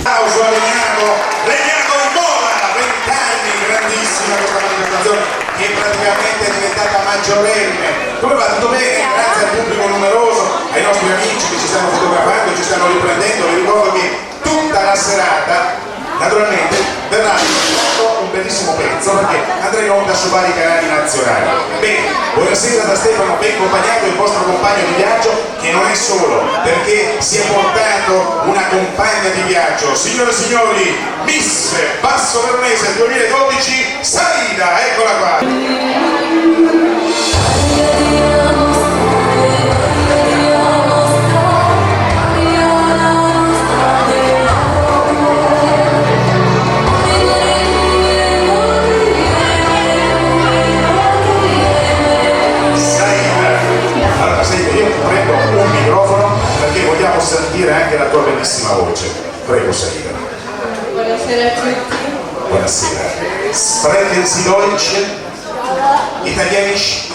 Applauso a Legnano in Mola, 20 anni, grandissima questa manifestazione che praticamente è diventata maggiorenne. Come va? Tutto bene? Grazie al pubblico numeroso, ai nostri amici che ci stanno fotografando, ci stanno riprendendo. Vi ricordo che tutta la serata naturalmente verrà un bellissimo pezzo perché andrà in onda su vari canali nazionali. Bene, buonasera da Stefano, ben accompagnato il vostro compagno di viaggio, che non è solo, perché si è portato una compagna di viaggio. Signore e signori, Miss Basso Veronese 2012, Saida, eccola qua. Vogliamo sentire anche la tua bellissima voce. Prego, Saida. Buonasera a tutti. Buonasera. Sprechen Sie Deutsch? Italianisch?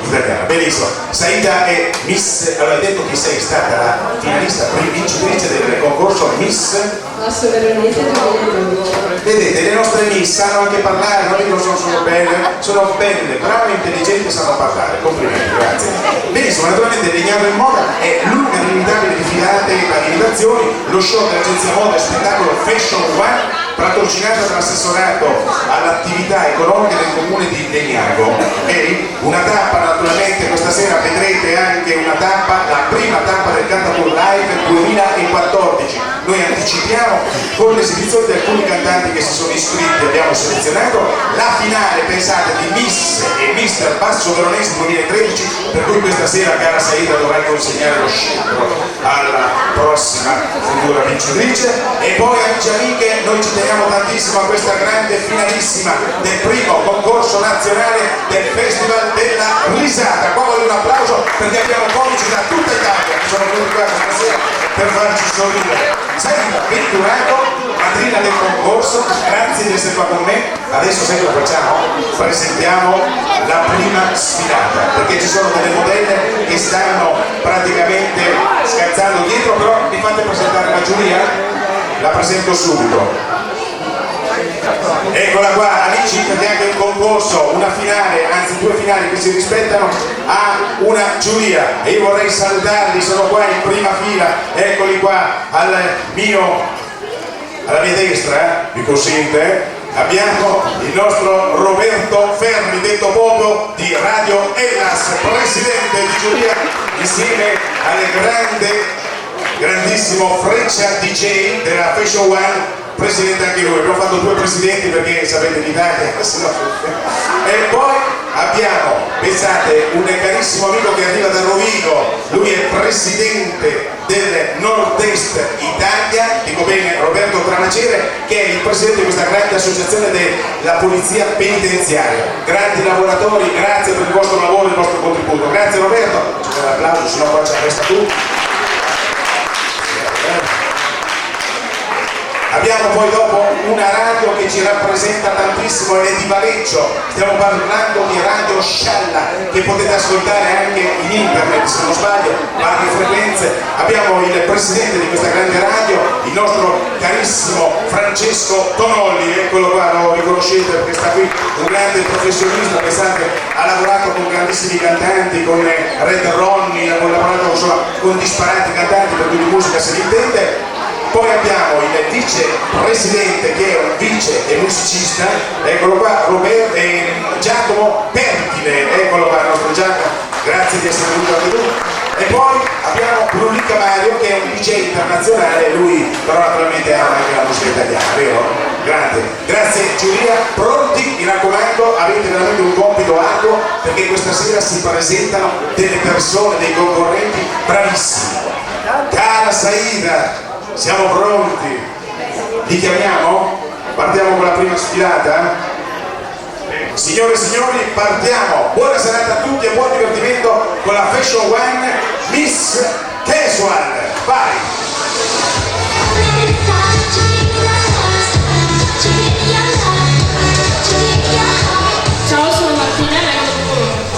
Italiana, benissimo. Saida è Miss, allora hai detto che sei stata la finalista, vincitrice del concorso Miss Basso Veronese 2012. Vedete, le nostre Miss sanno anche parlare, non dico sono belle, brave, intelligenti, sanno parlare. Complimenti, grazie. Benissimo, naturalmente Legnano in Moda è l'unica inimitabile di filate e alimentazioni, lo show dell'agenzia moda e spettacolo Fashion One, patrocinata dall'assessorato all'attività economica del comune di Legnano. Okay? Una tappa, naturalmente questa sera vedrete anche una tappa, la prima tappa del Cantatour Live 2014. Noi anticipiamo con l'esibizione di alcuni cantanti che si sono iscritti, abbiamo selezionato la finale, pensate, di Miss e Mister Basso Veronese 2013, per cui questa sera, cara Saida, dovrai consegnare lo scettro alla prossima futura vincitrice. E poi, amici e amiche, noi ci teniamo tantissimo a questa grande finalissima del primo concorso nazionale del Festival della Risata. Qua voglio un applauso perché abbiamo comici da tutta Italia che sono venuti qua stasera per farci sorridere. Saida, venturato, madrina del concorso, grazie di essere qua con me. Adesso sai cosa facciamo? Presentiamo la prima sfilata, perché ci sono delle modelle che stanno praticamente scazzando dietro, però mi fate presentare la giuria? La presento subito. Eccola qua, amici, perché anche il concorso, una finale, anzi due finali che si rispettano, ha una giuria e io vorrei salutarli, sono qua in prima fila, eccoli qua alla mia destra, mi consente? Abbiamo il nostro Roberto Ferri, detto Bobo di Radio Hellas, presidente di giuria, insieme alle grandissimo Freccia DJ della Fashion One, presidente anche lui. Abbiamo fatto due presidenti perché sapete in Italia e poi abbiamo, pensate, un carissimo amico che arriva da Rovigo, lui è presidente del Nord-Est Italia, dico bene, Roberto Tranacere, che è il presidente di questa grande associazione della polizia penitenziaria. Grandi lavoratori, grazie per il vostro lavoro e il vostro contributo. Grazie Roberto, c'è un applauso, se no qua ci resta tu. Abbiamo poi dopo una radio che ci rappresenta tantissimo ed è di Valeggio, stiamo parlando di Radio Scialla, che potete ascoltare anche in internet se non sbaglio, varie frequenze. Abbiamo il presidente di questa grande radio, il nostro carissimo Francesco Tonolli, eccolo qua, lo riconoscete perché sta qui, un grande professionista, pensate, ha lavorato con grandissimi cantanti, con Red Ronnie, ha collaborato insomma, con disparati cantanti, per cui di musica se ne intende. Poi abbiamo il vicepresidente che è un vice e musicista, eccolo qua, Giacomo Pertile, eccolo qua il nostro Giacomo, grazie di essere venuto anche tu. E poi abbiamo Brunica Mario che è un DJ internazionale, lui però naturalmente ama anche la musica italiana, vero? Grande, grazie giuria, pronti? Mi raccomando, avete veramente un compito arduo perché questa sera si presentano delle persone, dei concorrenti bravissimi. Cara Saida, siamo pronti? Li chiamiamo? Partiamo con la prima sfilata? Signore e signori, partiamo! Buona serata a tutti e buon divertimento con la Fashion One Miss Casual! Vai! Ciao, sono Martina e vengo da Bologna.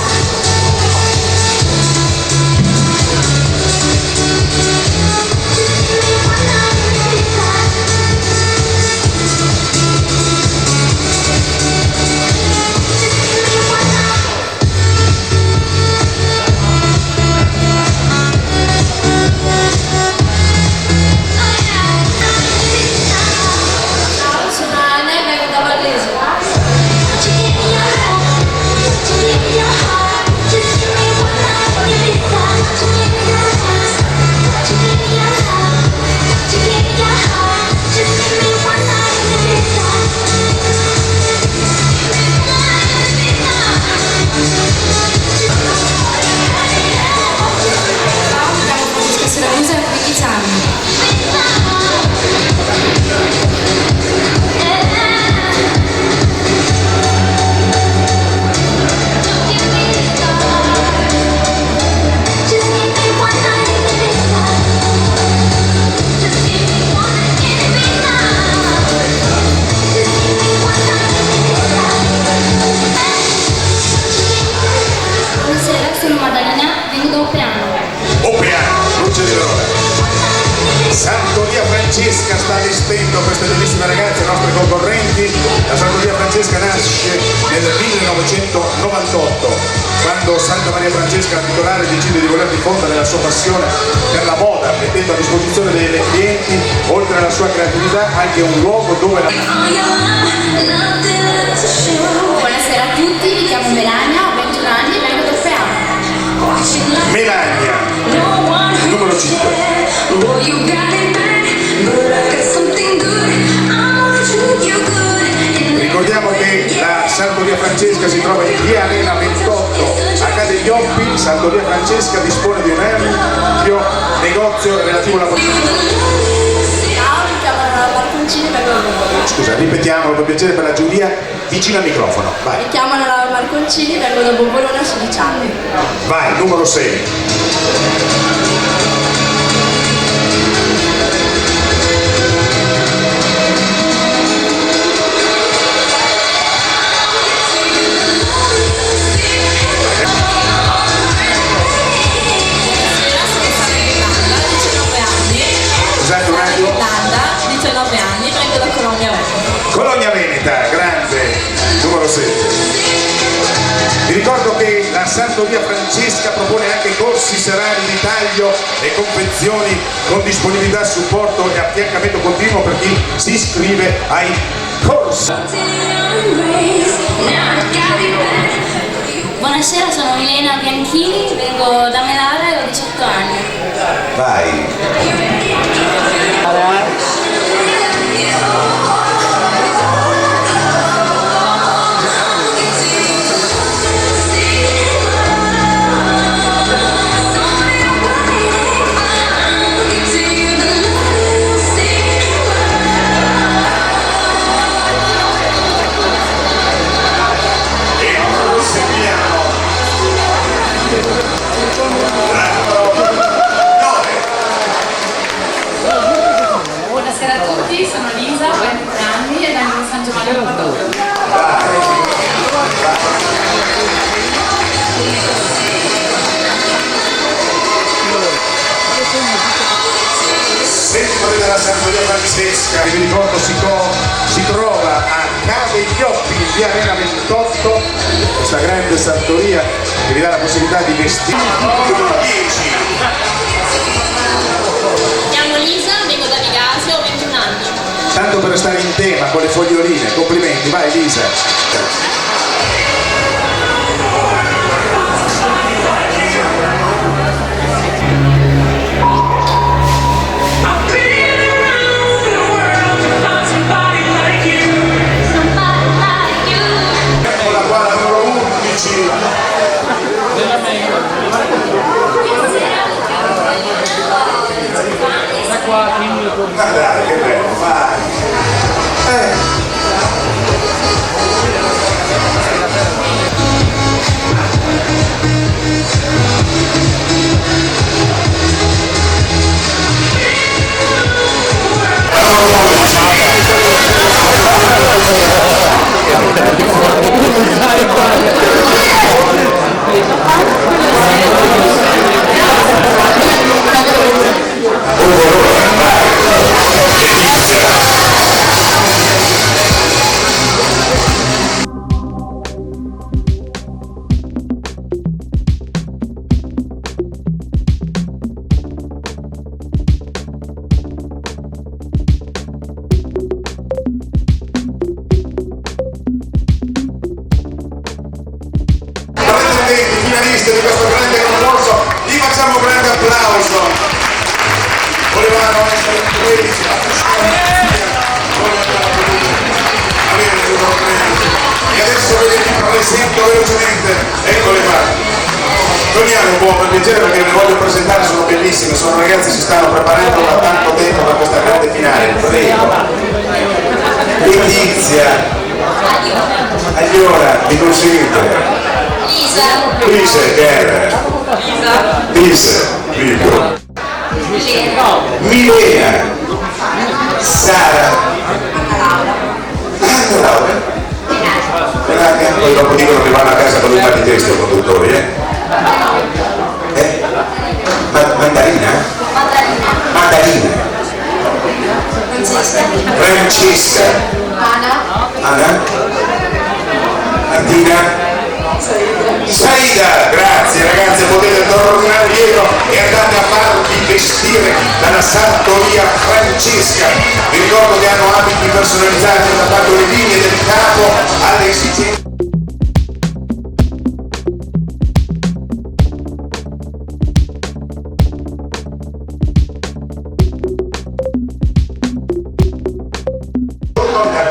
Francesca sta allestendo queste bellissime ragazze, nostre concorrenti. La Sartoria Francesca nasce nel 1998, quando Santa Maria Francesca, la titolare, decide di voler diffondere la sua passione per la moda, mettendo a disposizione dei clienti, oltre alla sua creatività, anche un luogo dove la... Buonasera a tutti, mi chiamo Melania, ho 21 anni e vengo da Feano. Melania, numero 5. Ricordiamo che la Sartoria Francesca si trova in via Arena 28, accade Ioppi. Sartoria Francesca dispone di un ampio negozio relativo alla Scusa, ripetiamolo per piacere per la giuria, vicino al microfono. Vai. Mi chiamano Laura Marconcini, vengo da Bombolone a 16 anni. Vai, numero 6. Scusate un attimo. 19 anni, vengo da Colonia Veneta. Colonia Veneta, grande, numero 7. Vi ricordo che la Sartoria Francesca propone anche corsi serali di taglio e confezioni con disponibilità, supporto e affiancamento continuo per chi si iscrive ai corsi. Buonasera, sono Milena Bianchini, vengo da Melara e ho 18 anni. Vai. Buonasera a tutti, sono Lisa, ho 23 anni e vengo da San Giovanni al Padovero. Sempre della Sartoria Francesca, vi ricordo si trova a Cave Ioppi, in via Arena 28, questa grande sartoria che vi dà la possibilità di vestire. 10. Mi chiamo Lisa, vengo da Vigasio, ho 21 anni. Tanto per stare in tema con le foglioline, complimenti, vai Lisa. Ma dai, che bello, vai! Finaliste di questo grande concorso, gli facciamo un grande applauso. Volevano essere 13, e adesso ve li presento velocemente, eccole qua. Torniamo un po' per piacere perché le voglio presentare, sono bellissime, sono ragazzi che si stanno preparando da tanto tempo per questa grande finale. Prego. Letizia. Allora, mi consente. Lisa, che era? Lisa, Lido. Milena. Sara. Anna Laura. Poi dopo dicono che vanno a casa con il mal di testa i conduttori, Mandarina? Mandarina. Francesca, Anna, Martina, Saida, grazie ragazze, potete tornare dietro e andate a farvi vestire dalla sartoria Francesca. Vi ricordo che hanno abiti personalizzati adattando le linee del capo alle esigenze.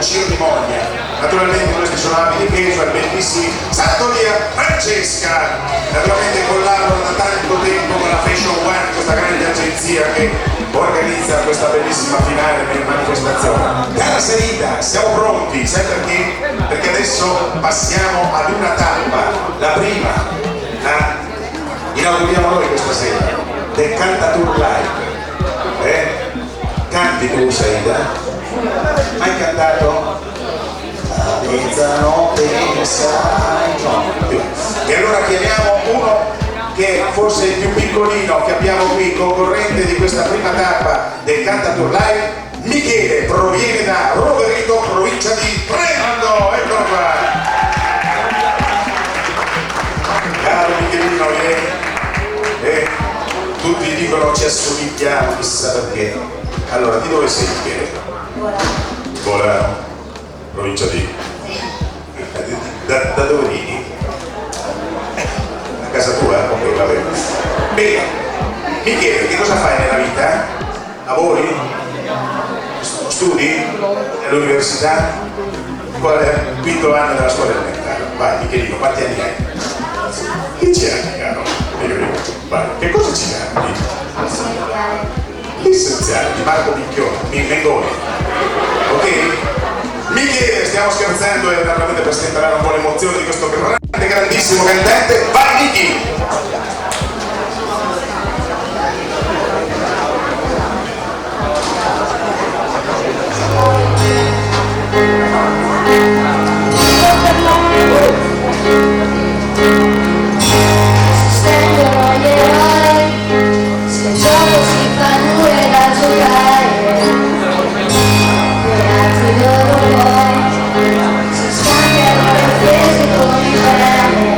Cerimonia, naturalmente questi sono abiti peso, bellissimi, sartoria Francesca, naturalmente collabora da tanto tempo con la Fashion One, questa grande agenzia che organizza questa bellissima finale per manifestazione. Cara Saida, siamo pronti, sai perché? Perché adesso passiamo ad una tappa, la prima, la inauguriamo noi questa sera, del Cantatur Live. Canti tu Saida? Hai cantato? A mezzanotte sai no. E allora chiamiamo uno che forse è il più piccolino che abbiamo qui, concorrente di questa prima tappa del Cantatur Live. Michele proviene da Rovereto, provincia di Trento, eccolo qua. Caro Michelino, tutti dicono ci assomigliamo, chissà perché. Allora, di dove sei Michele? Volano, provincia di... Da dove vieni? A casa tua? Ok, va bene. Bene, Michele, che cosa fai nella vita? Lavori? Studi? All'università? Qual è il quinto anno della scuola elementare? Vai Michelino, quanti anni hai? 10 anni, caro. Vai, che cosa ci canti? L'essenziale di Marco Mengoni, ok? Michele, stiamo scherzando e naturalmente per stemperare un po' l'emozione di questo grandissimo cantante, vai Miki! Si scambiano le offese come i fratelli.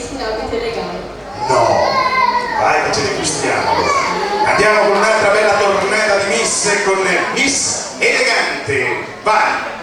bellissimi abiti legali. No, vai che ce li gustiamo. Andiamo con un'altra bella tornata di Miss con Miss Elegante. Vai!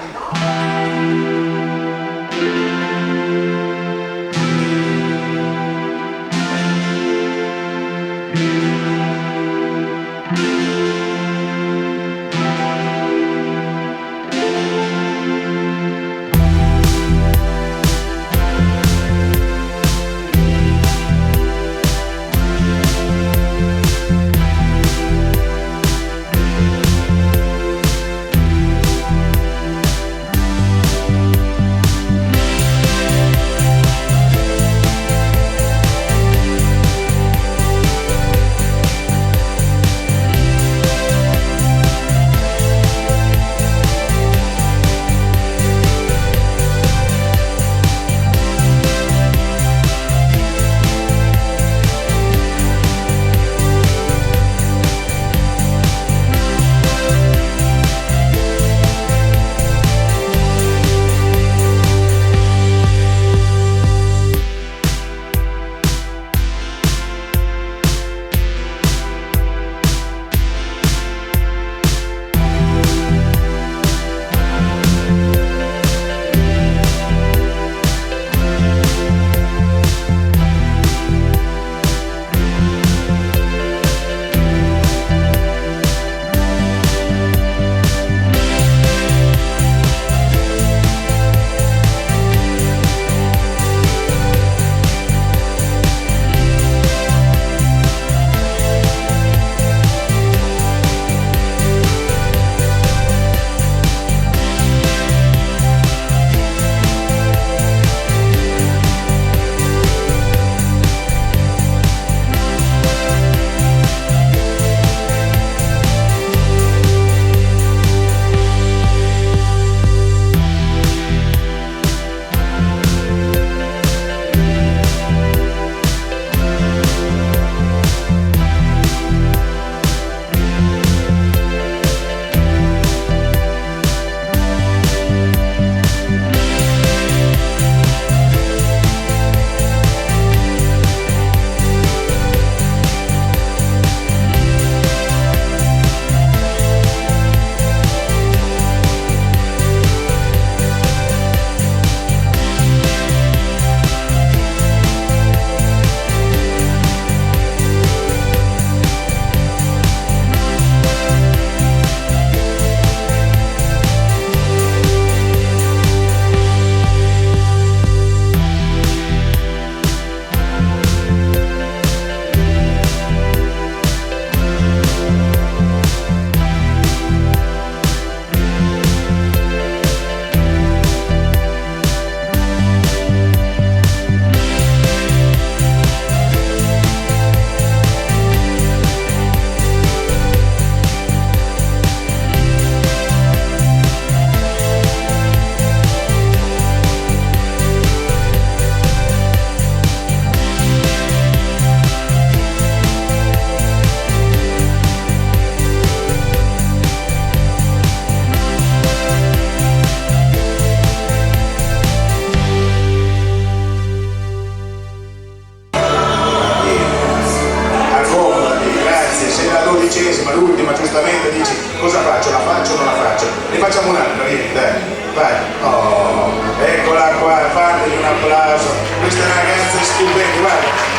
l'ultima giustamente dici cosa faccio, la faccio o non la faccio? Ne facciamo un'altra, vieni, dai, vai. Oh, eccola qua, fategli un applauso. Questa è una ragazza stupenda, guarda.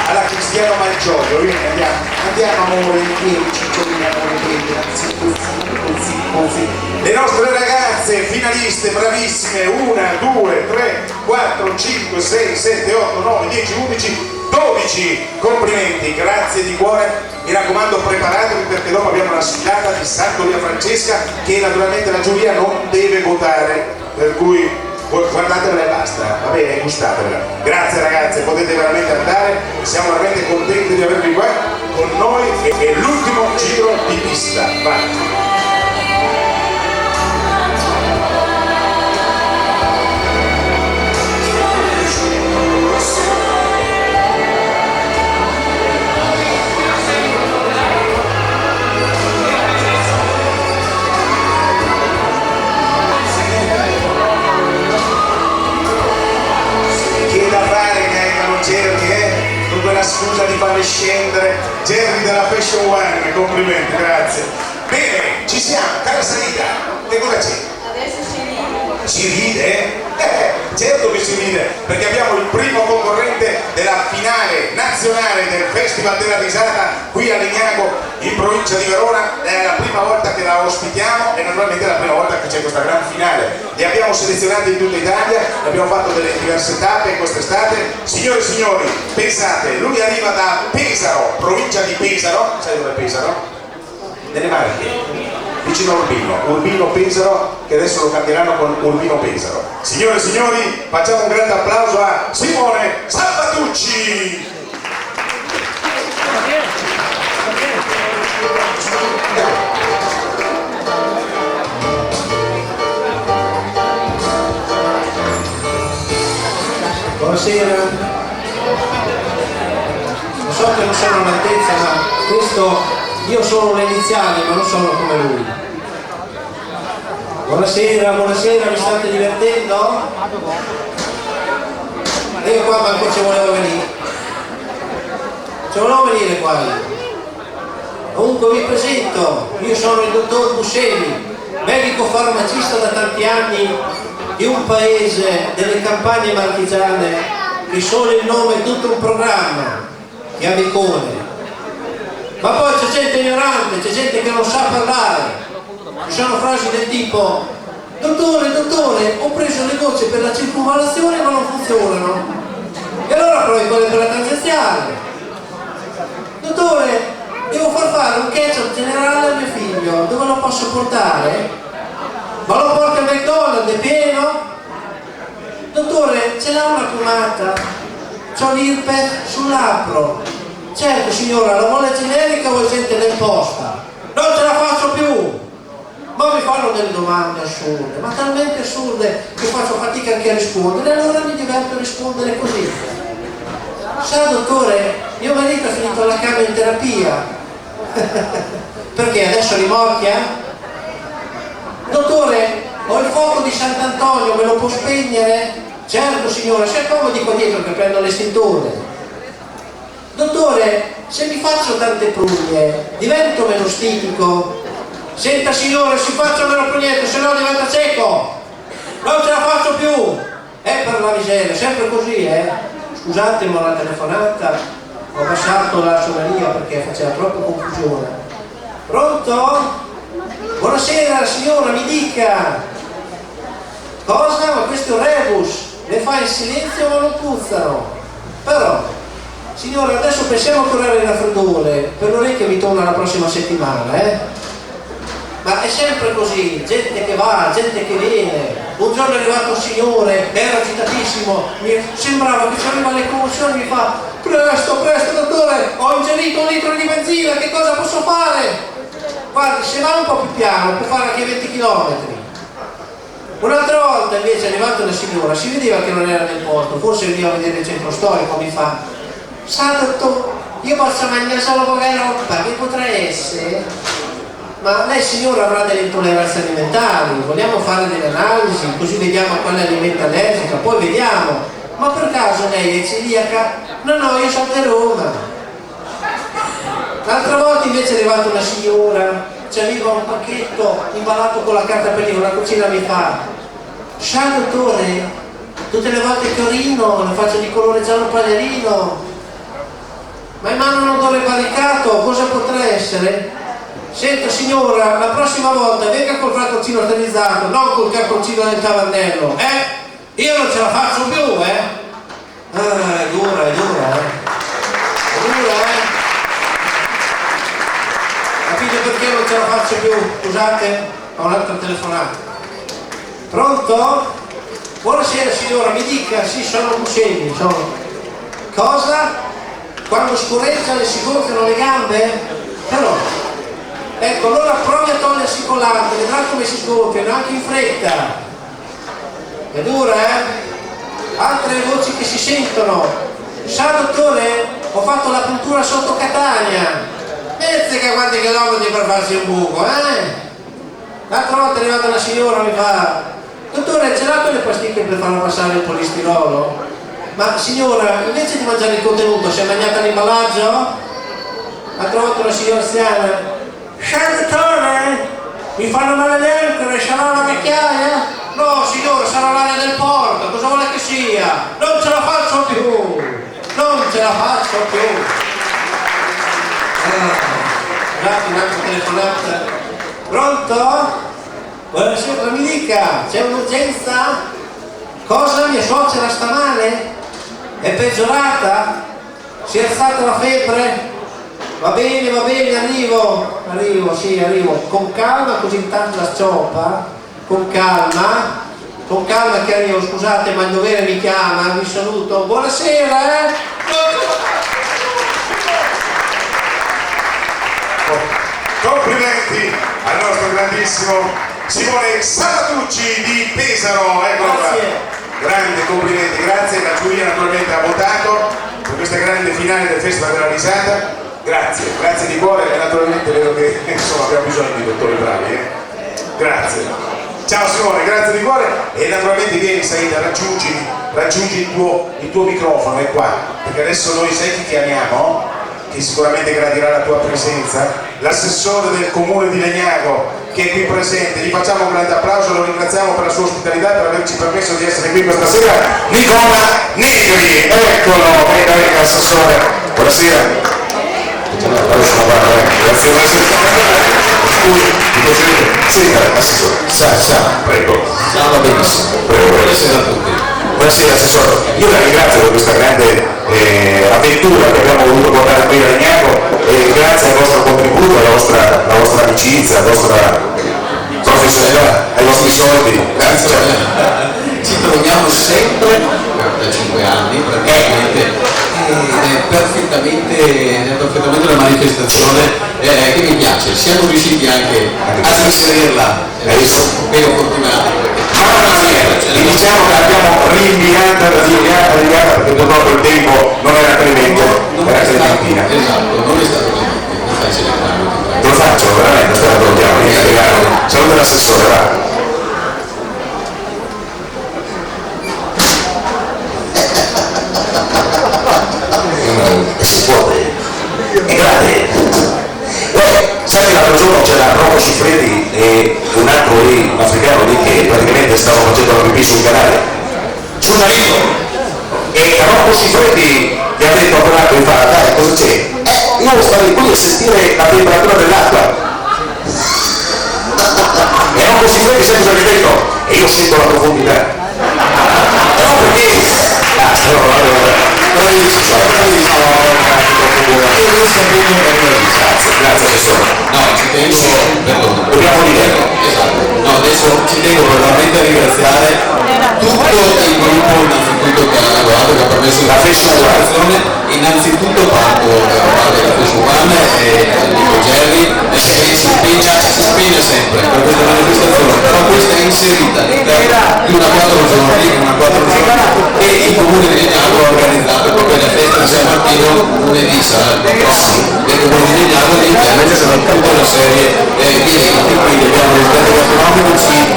Alla Cristiano Malgioglio, vieni, andiamo amore, vieni, cicciolini amore, così. Le nostre ragazze finaliste, bravissime, 1, 2, 3, 4, 5, 6, 7, 8, 9, 10, 11, 12, complimenti, grazie di cuore, mi raccomando preparatevi perché dopo abbiamo la sfilata di Santo Via Francesca che naturalmente la giuria non deve votare, per cui guardatevela e basta, va bene, gustatevela. Grazie ragazze, potete veramente andare, siamo veramente contenti di avervi qua con noi e è l'ultimo giro di pista, vai. fammi scendere, Jerry della Fashion One, complimenti, grazie. Bene, ci siamo, cara Sarita, che cosa c'è? Adesso ci ride. Si ride? Certo che si ride, perché abbiamo il primo concorrente della finale nazionale del Festival della Risata qui a Legnago, in provincia di Verona. È la prima volta che la ospitiamo e naturalmente è la prima volta che c'è questa gran finale. Li abbiamo selezionati in tutta Italia, abbiamo fatto delle diverse tappe quest'estate. Signore e signori, pensate, lui arriva da Pesaro, provincia di Pesaro. Sai dove è Pesaro? Nelle Marche, vicino a Urbino Pesaro, che adesso lo cambieranno con Urbino Pesaro. Signore e signori, facciamo un grande applauso a Simone Salvatucci. Buonasera, lo so che non sono all'altezza, ma questo, io sono le iniziali ma non sono come lui. Buonasera, buonasera, mi state divertendo? Io qua manco ci volevo venire, ci volevo venire qua. Comunque vi presento, io sono il dottor Buscemi, medico farmacista da tanti anni di un paese delle campagne marchigiane che solo il nome è tutto un programma, che ha Vicone. Ma poi c'è gente ignorante, c'è gente che non sa parlare. Ci sono frasi del tipo: dottore, ho preso le gocce per la circunvalazione ma non funzionano. E allora provi quelle per la tangenziale. Dottore, devo far fare un ketchup generale a mio figlio, dove lo posso portare? Ma lo porta al McDonald's, è pieno? Dottore, ce l'ha una pomata? C'ho l'Irpef sull'Apro. Certo signora, la vuole generica o è gente del posta? Non ce la faccio più! Ma mi fanno delle domande assurde, ma talmente assurde che faccio fatica anche a rispondere, e allora mi diverto a rispondere così. Sa dottore, mio marito ha finito la cama in terapia. Perché adesso rimorchia? Dottore, ho il fuoco di Sant'Antonio, me lo può spegnere? Certo signora, si accomodi qua dietro che prendo l'estintore. Dottore, se mi faccio tante prugne, divento meno stitico? Senta signore, si faccia meno prugnetto, se no diventa secco! Non ce la faccio più! Per la miseria, sempre così, Scusate, ma la telefonata, ho abbassato la suoneria perché faceva troppa confusione. Pronto? Buonasera signora, mi dica! Cosa? Ma questo è un rebus, le fa in silenzio ma non puzzano. Però, signora, adesso pensiamo a curare il raffreddore, per l'orecchio mi torna la prossima settimana, Ma è sempre così, gente che va, gente che viene. Un giorno è arrivato un signore, era agitatissimo, mi sembrava che ci aveva le convulsioni, mi fa: presto dottore, ho ingerito 1 litro di benzina, che cosa posso fare? Guardi, se va un po' più piano può fare anche 20 km. Un'altra volta invece è arrivata una signora, si vedeva che non era nel posto, forse veniva a vedere il centro storico, mi fa: sa dottore, io posso mangiare solo poca roba, che potrà essere? Ma lei signora avrà delle intolleranze alimentari, vogliamo fare delle analisi, così vediamo a quale alimento allergica, poi vediamo. Ma per caso lei è celiaca? No, io sono di Roma. L'altra volta invece è arrivata una signora, c'aveva un pacchetto imballato con la carta pellicola, la cucina mi fa: sa dottore, tutte le volte che orino lo faccio di colore giallo paglierino, ma in mano un odore barricato, cosa potrà essere? Senta signora, la prossima volta venga col frattoncino sterilizzato, non col cartoncino del tavernello, Io non ce la faccio più, È dura, È dura, Capite perché non ce la faccio più? Scusate, ho un'altra telefonata. Pronto? Buonasera signora, mi dica, sì, sono Buscemi, Cosa? Quando scorreggia le si gonfiano le gambe? Però, ecco, allora provi a togliersi il collante, vedrà come si sgonfiano, anche in fretta. È dura, Altre voci che si sentono: sa dottore, ho fatto la puntura sotto Catania. Che guardi che l'uomo per farsi un buco, L'altra volta è arrivata una signora, mi fa: dottore, ce l'ha quelle pasticche per farlo passare il polistirolo? Ma signora, invece di mangiare il contenuto, si è mangiata l'imballaggio? Ha trovato una signora anziana? Dottore, mi fanno maledettere, sarà la vecchiaia? No signora, sarà l'aria del porto, cosa vuole che sia? Non ce la faccio più! Non ce la faccio più! Scusate, un'altra telefonata. Pronto? Buonasera, mi dica, c'è un'urgenza? Cosa? Mia suocera sta male? È peggiorata? Si è alzata la febbre? Va bene, arrivo, sì, arrivo. Con calma, così intanto la scioppa. Con calma che arrivo. Scusate, ma il dovere mi chiama, vi saluto. Buonasera, Complimenti al nostro grandissimo Simone Salvatucci di Pesaro, eccolo qua. Grande, complimenti, grazie. La giuria naturalmente ha votato per questa grande finale del Festival della Risata. Grazie di cuore, e naturalmente vedo che insomma abbiamo bisogno di dottori bravi, Grazie. Ciao Simone, grazie di cuore, e naturalmente vieni Saida, raggiungi il tuo microfono, è qua, perché adesso noi sai chi chiamiamo? Che sicuramente gradirà la tua presenza, l'assessore del comune di Legnago, che è qui presente. Gli facciamo un grande applauso, lo ringraziamo per la sua ospitalità, per averci permesso di essere qui questa sera. Nicola Negri, eccolo, venga assessore, buonasera. Grazie, prego. Va benissimo. Buonasera a tutti. Buonasera assessore, io la ringrazio per questa grande avventura che abbiamo voluto portare qui a Legnago, e grazie al vostro contributo, alla vostra amicizia, alla vostra professionalità, ai vostri soldi. Grazie. Ci troviamo sempre da 5 anni praticamente, ed è perfettamente una manifestazione che mi piace. Siamo riusciti anche ad inserirla, meno fortunati. E diciamo che abbiamo rinviata perché purtroppo il tempo non era clemente, era clementina. Esatto, non è stato clemente, mi fai celebrare. Te lo faccio veramente, aspetta, lo diamo, saluta l'assessore, va. Si può, è grande. Sai che l'altro giorno c'era Rocco Siffredi e un altro lì, un africano lì, che praticamente stava facendo la pipì sul canale, sul marito, e Rocco Siffredi gli ha detto a quell'altro, gli fa, dai, cosa c'è? Io devo stare qui a sentire la temperatura dell'acqua. E Rocco Siffredi sempre cosa gli ha detto? E io sento la profondità. No, perché? Grazie assessore. No, ci tengo, perdone. Dobbiamo dire. Esatto. No, adesso ci tengo veramente a ringraziare tutto il gruppo innanzitutto che ha lavorato, che ha permesso la presentazione, innanzitutto tanto la Fesuvana e Nico Gerri, che si impegna sempre per questa manifestazione, però questa è inserita all'interno di una 4 giorni, che il comune di Legnago ha organizzato proprio la festa di San Martino lunedì, sarà il prossimo, del comune di Legnago, all'interno ci sarà tutta una serie di eventi, quindi abbiamo un risparmio gastronomico,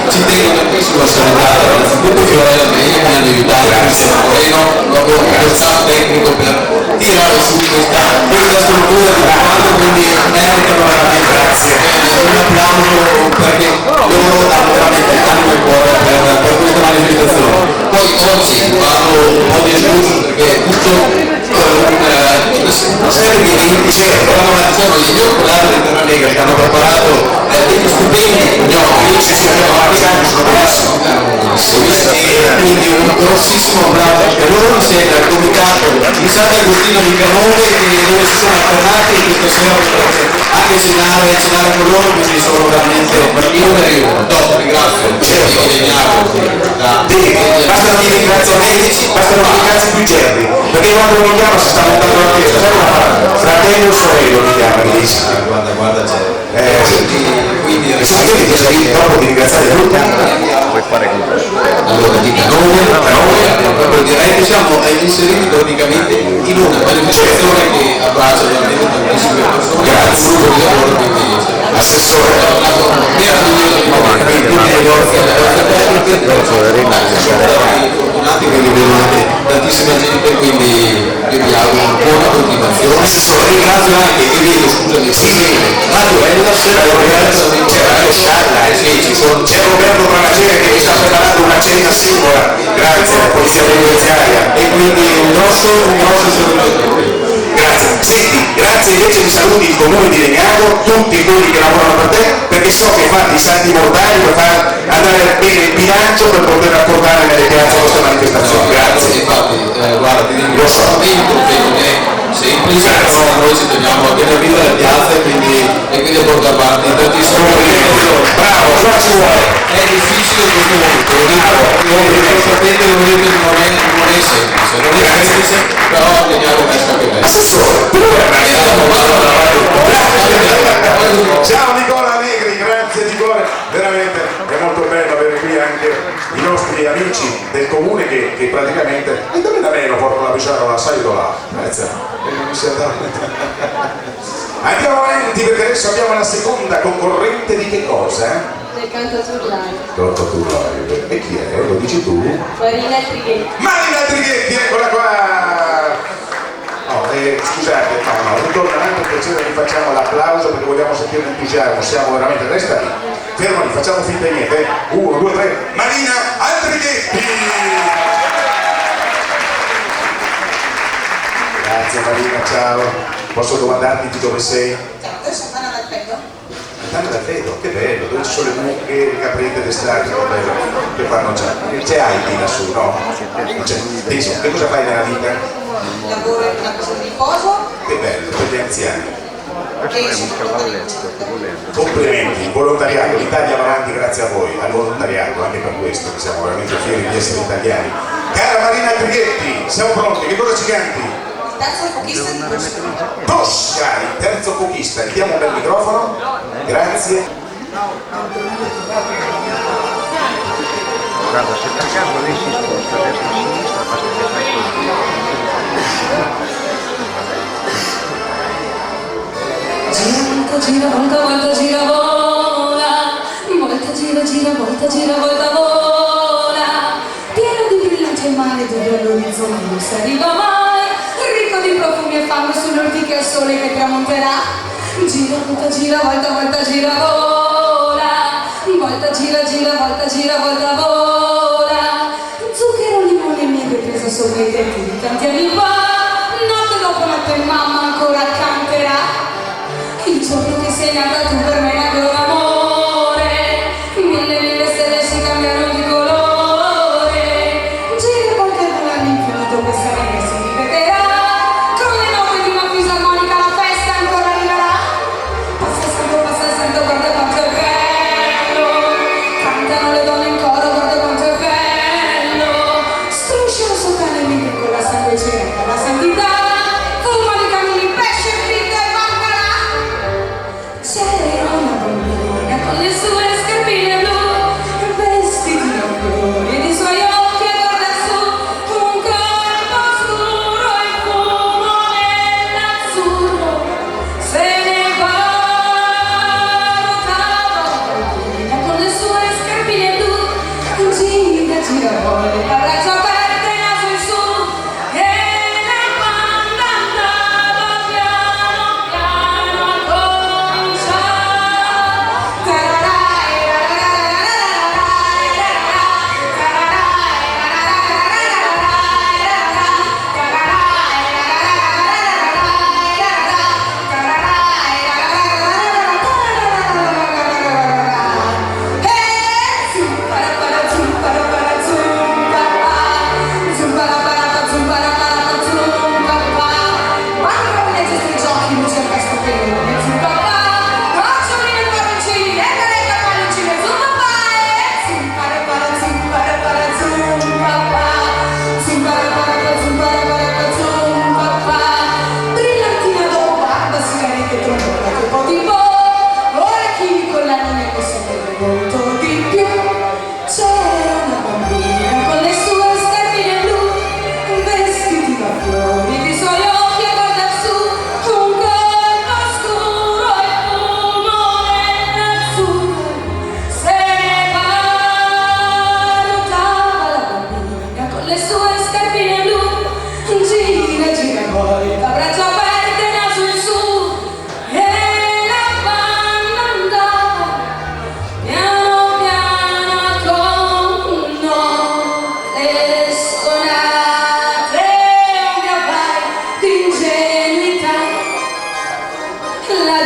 ci tengo tantissimo a salutare innanzitutto Fiorella Meglio, che mi hanno aiutato, Cristiano Moreno, proprio lo staff tecnico per tirare su questa struttura di comando, quindi meritano veramente grazie. Un applauso perché loro hanno veramente animo e cuore per questa manifestazione. Poi oggi vado un po' di escluso perché tutto una serie di eventi sono gli oculari di Terra Negra che hanno preparato degli stupendi gnocchi, quindi un grossissimo applauso per loro insieme al comitato di Sant'Agostino di Canone, dove si sono alternati questa sera anche cenare con loro, quindi sono veramente io per io. Dopo ringrazio io Legnago, Bastano dire ringraziamenti più certi, perché quando mi chiama si sta montando la chiesa, sai come fa? Fratello o sorello mi chiama, mi dice. Guarda c'è. Quindi dopo di ringraziare tutti. Allora di Canone, direi che siamo inseriti praticamente in una manifestazione che abbraccia veramente tantissime persone, un gruppo di lavoro, quindi assessore, fortunati che li vedono tantissima gente, quindi io vi auguro una buona continuazione. Assessore, ringrazio anche, io dico scusami, Mario Ellas, C'è Roberto Pranacere che mi sta preparando una cena singola, grazie alla polizia penitenziaria. e quindi un grosso saluto. Grazie. Senti, grazie invece di saluti il comune di Legnano, tutti quelli che lavorano per te, perché so che fate i salti mortali per far andare bene il bilancio per poter raccontare nelle piazze questa manifestazione. Grazie. Infatti, guarda, ti dico, lo so che non è semplice, però noi ci teniamo a tenere viva le piazze e quindi a portare avanti tantissimo. Bravo, cosa ci vuole? È difficile in questo momento, lo sapete, non è semplice, però vediamo che sta che bene. Assessore, ciao Nicola Negri, grazie di cuore, veramente è molto bello avere qui anche i nostri amici del comune che praticamente, e dove da me lo portano la pisciare la saluto là, grazie, non mi sia dato. Andiamo avanti perché adesso abbiamo la seconda concorrente di che cosa? Del canto turlai. Tu live. E chi è? Lo dici tu? Marina Trighetti. Marina Trighetti, eccola qua! No, scusate, no, ritorna anche per piacere, vi facciamo l'applauso perché vogliamo sentire l'entusiasmo, siamo veramente, resta lì, fermali, facciamo finta di niente, 1, 2, 3, Marina Trighetti! Grazie Marina, ciao, posso domandarti di dove sei? Certo, sono Anna D'Alfredo. Tanto da Alfredo, che bello, dove ci sono le mucche, le caprette d'estate, che bello, che fanno già. C'è Heidi lassù, no? Non c'è. Penso, che cosa fai nella vita? Lavoro in una casa di riposo Che bello, per gli anziani. e sono Complimenti, il volontariato, l'Italia va avanti grazie a voi, al volontariato, anche per questo, che siamo veramente fieri di essere italiani. Cara Marina Trighetti, siamo pronti, che cosa ci canti? terzo fuochista di Tosca. Tosca, il terzo fuochista, gli diamo un bel microfono, grazie. Guarda, se per caso lei si sposta a destra o a sinistra, basta che fai così. Gira, volta, volta, gira, vola. Volta, gira, gira, volta, gira, volta, vola. Pieno di brillanti e mare dove all'orizzonte non si arriva mai. Ricco di profumi e fango sull'ortica e il sole che tramonterà. Gira, volta, volta, gira, vola. Volta, gira, gira, volta, gira, volta, vola. Zucchero, limone e miele presa sopra i tetti di tanti anni fa. Notte dopo notte mamma ancora canterà. Il giorno che sei nata tu per me nacque l'amore. Mille stelle si cambiano di colore. Gira qualche vola all'infinito questa linea si ripeterà. Con le note di una fisarmonica la festa ancora arriverà. Passa il santo, guarda quanto è bello. Cantano le donne in coro, guarda quanto è bello. Strusciano sul cane mentre con la sangue c'era la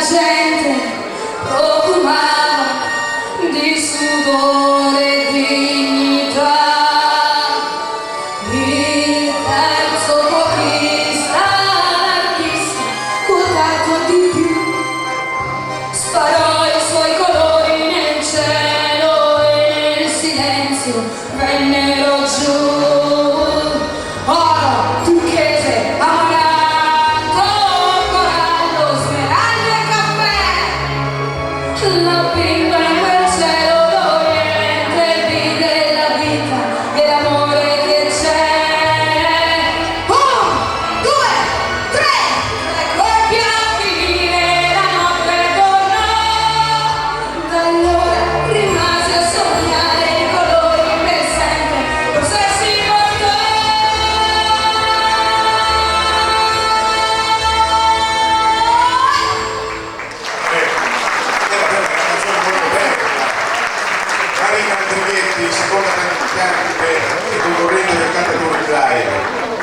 gente profumava di sudore e dignità. Il terzo copista, l'artista quotato di più, sparò i suoi colori nel cielo e nel silenzio vennero giù. Oro, turchese, amaranto, corallo, smeraldo e caffè. La bimba in quel cielo d'Oriente vide la vita e l'amore che c'è. 1, 2, 3, le colpi a finire, la notte tornò. Da allora rimase a sognare i colori per sempre, cos'è si portò. Marina Andrighetti, seconda cantante e concorrente del Cantatori Live.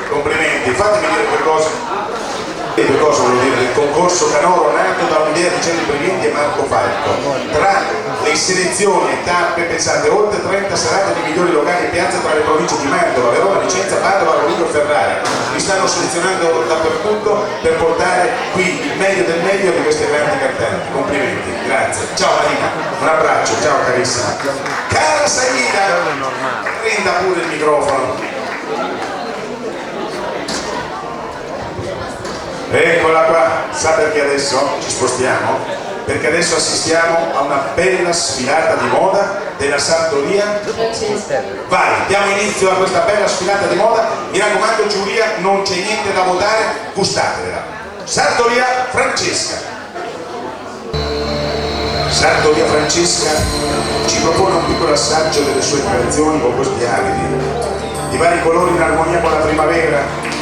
Complimenti, fatemi dire due cose. Due cose voglio dire del concorso canoro nato da un'idea di Gianni Brighetti e Marco Falco. Tra le selezioni e tappe, pensate, oltre 30 serate di migliori locali e piazze tra le province di Mantova, Verona, Vicenza, Padova, Rovigo e Ferrara. Mi stanno selezionando dappertutto per portare qui il meglio del meglio di queste grandi cantanti. Complimenti, grazie. Ciao Marina, un abbraccio, ciao carissima. Cara Saida, prenda pure il microfono. Eccola qua, sa perché adesso ci spostiamo? Perché adesso assistiamo a una bella sfilata di moda della sartoria. Vai, diamo inizio a questa bella sfilata di moda. Mi raccomando giuria, non c'è niente da votare, gustatevela. Sartoria Francesca. Sartoria Francesca ci propone un piccolo assaggio delle sue creazioni con questi abiti di vari colori in armonia con la primavera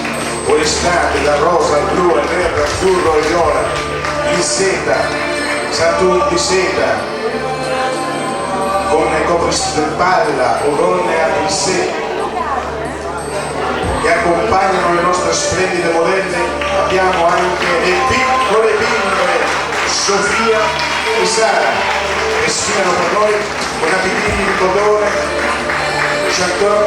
o l'estate, da rosa al blu, al verde, azzurro e viola, in seta, satin di seta, con coprispalla o gonne a plissé che accompagnano le nostre splendide modelle. Abbiamo anche le piccole bimbe Sofia e Sara che sfilano per noi con abitini di cotone, chaton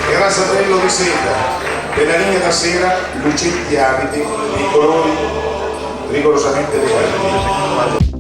e rasadello di seta. Per la linea da sera, lucenti abiti di colori rigorosamente eleganti.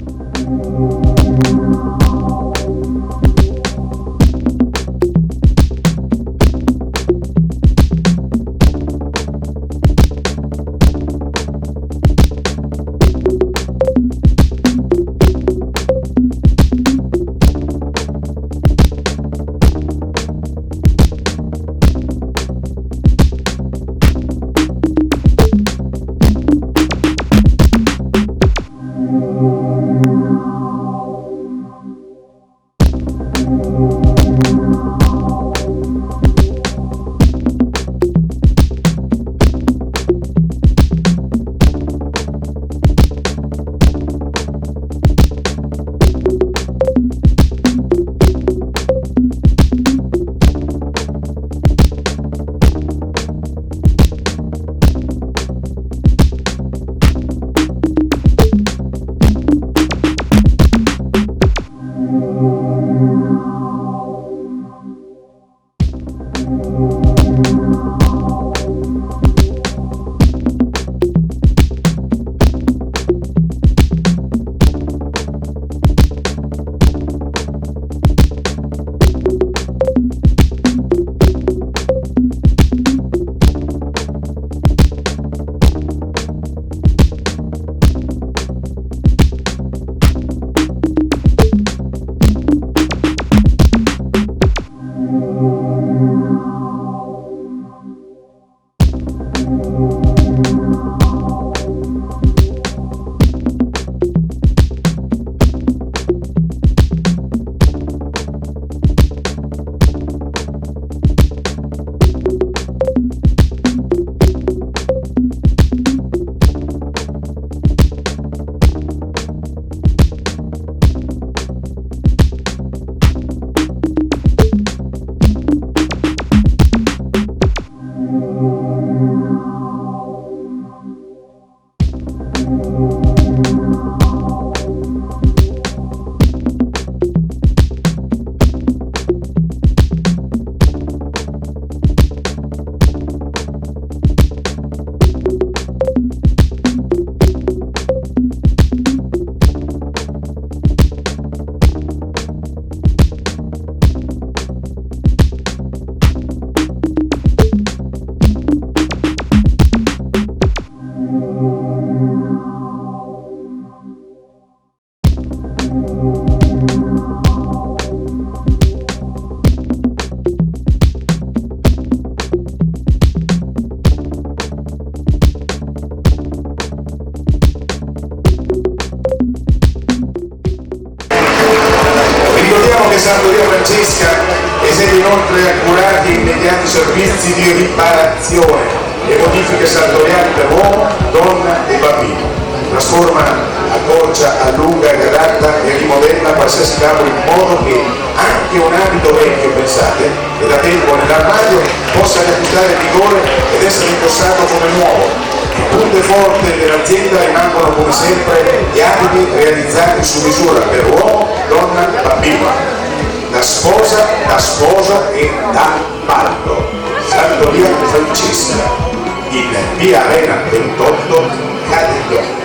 Sartoria Francesca esegue inoltre accurati e immediati servizi di riparazione e modifiche sartoriali per uomo, donna e bambino. Trasforma, accorcia, allunga, adatta e rimodella qualsiasi capo in modo che anche un abito vecchio, pensate, e da tempo nell'armadio possa riacquistare vigore ed essere indossato come nuovo. Il punto forte dell'azienda rimangono come sempre gli abiti realizzati su misura per uomo, donna, bambino, da sposa, da sposo e da ballo. Sartoria Francesca, in via Arena 28, Cadiglio.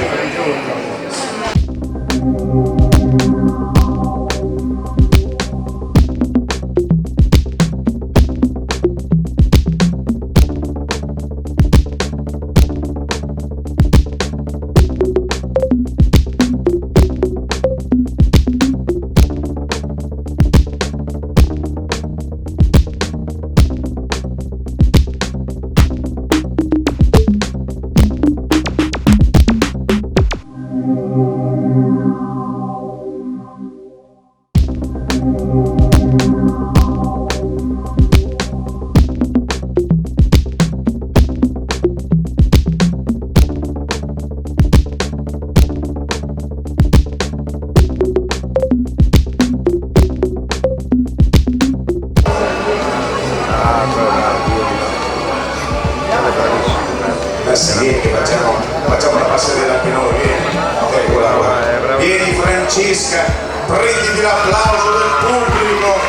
Sì, facciamo la passerella anche noi, vieni. Eccola qua. Vieni Francesca, prenditi l'applauso del pubblico,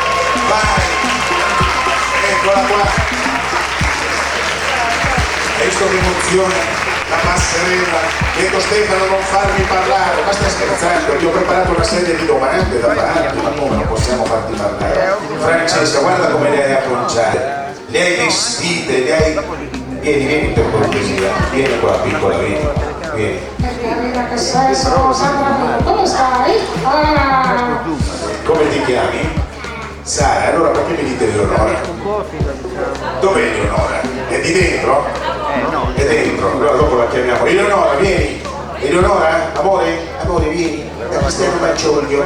vai. Eccola qua. Hai visto che emozione? La passerella. Detto Stefano, non farmi parlare, ma stai scherzando, ti ho preparato una serie di domande da farti, ma come non possiamo farti parlare? Francesca, guarda come le hai acconciate, le hai vestite, le hai... Vieni per cortesia, vieni qua piccola, vieni. Come stai? Come ti chiami? Sara, allora perché mi dite Eleonora? Dov'è Eleonora? È di dentro? No. È dentro, allora dopo la chiamiamo. Eleonora, vieni! Eleonora, amore, vieni, da Cristiano Maccioglio.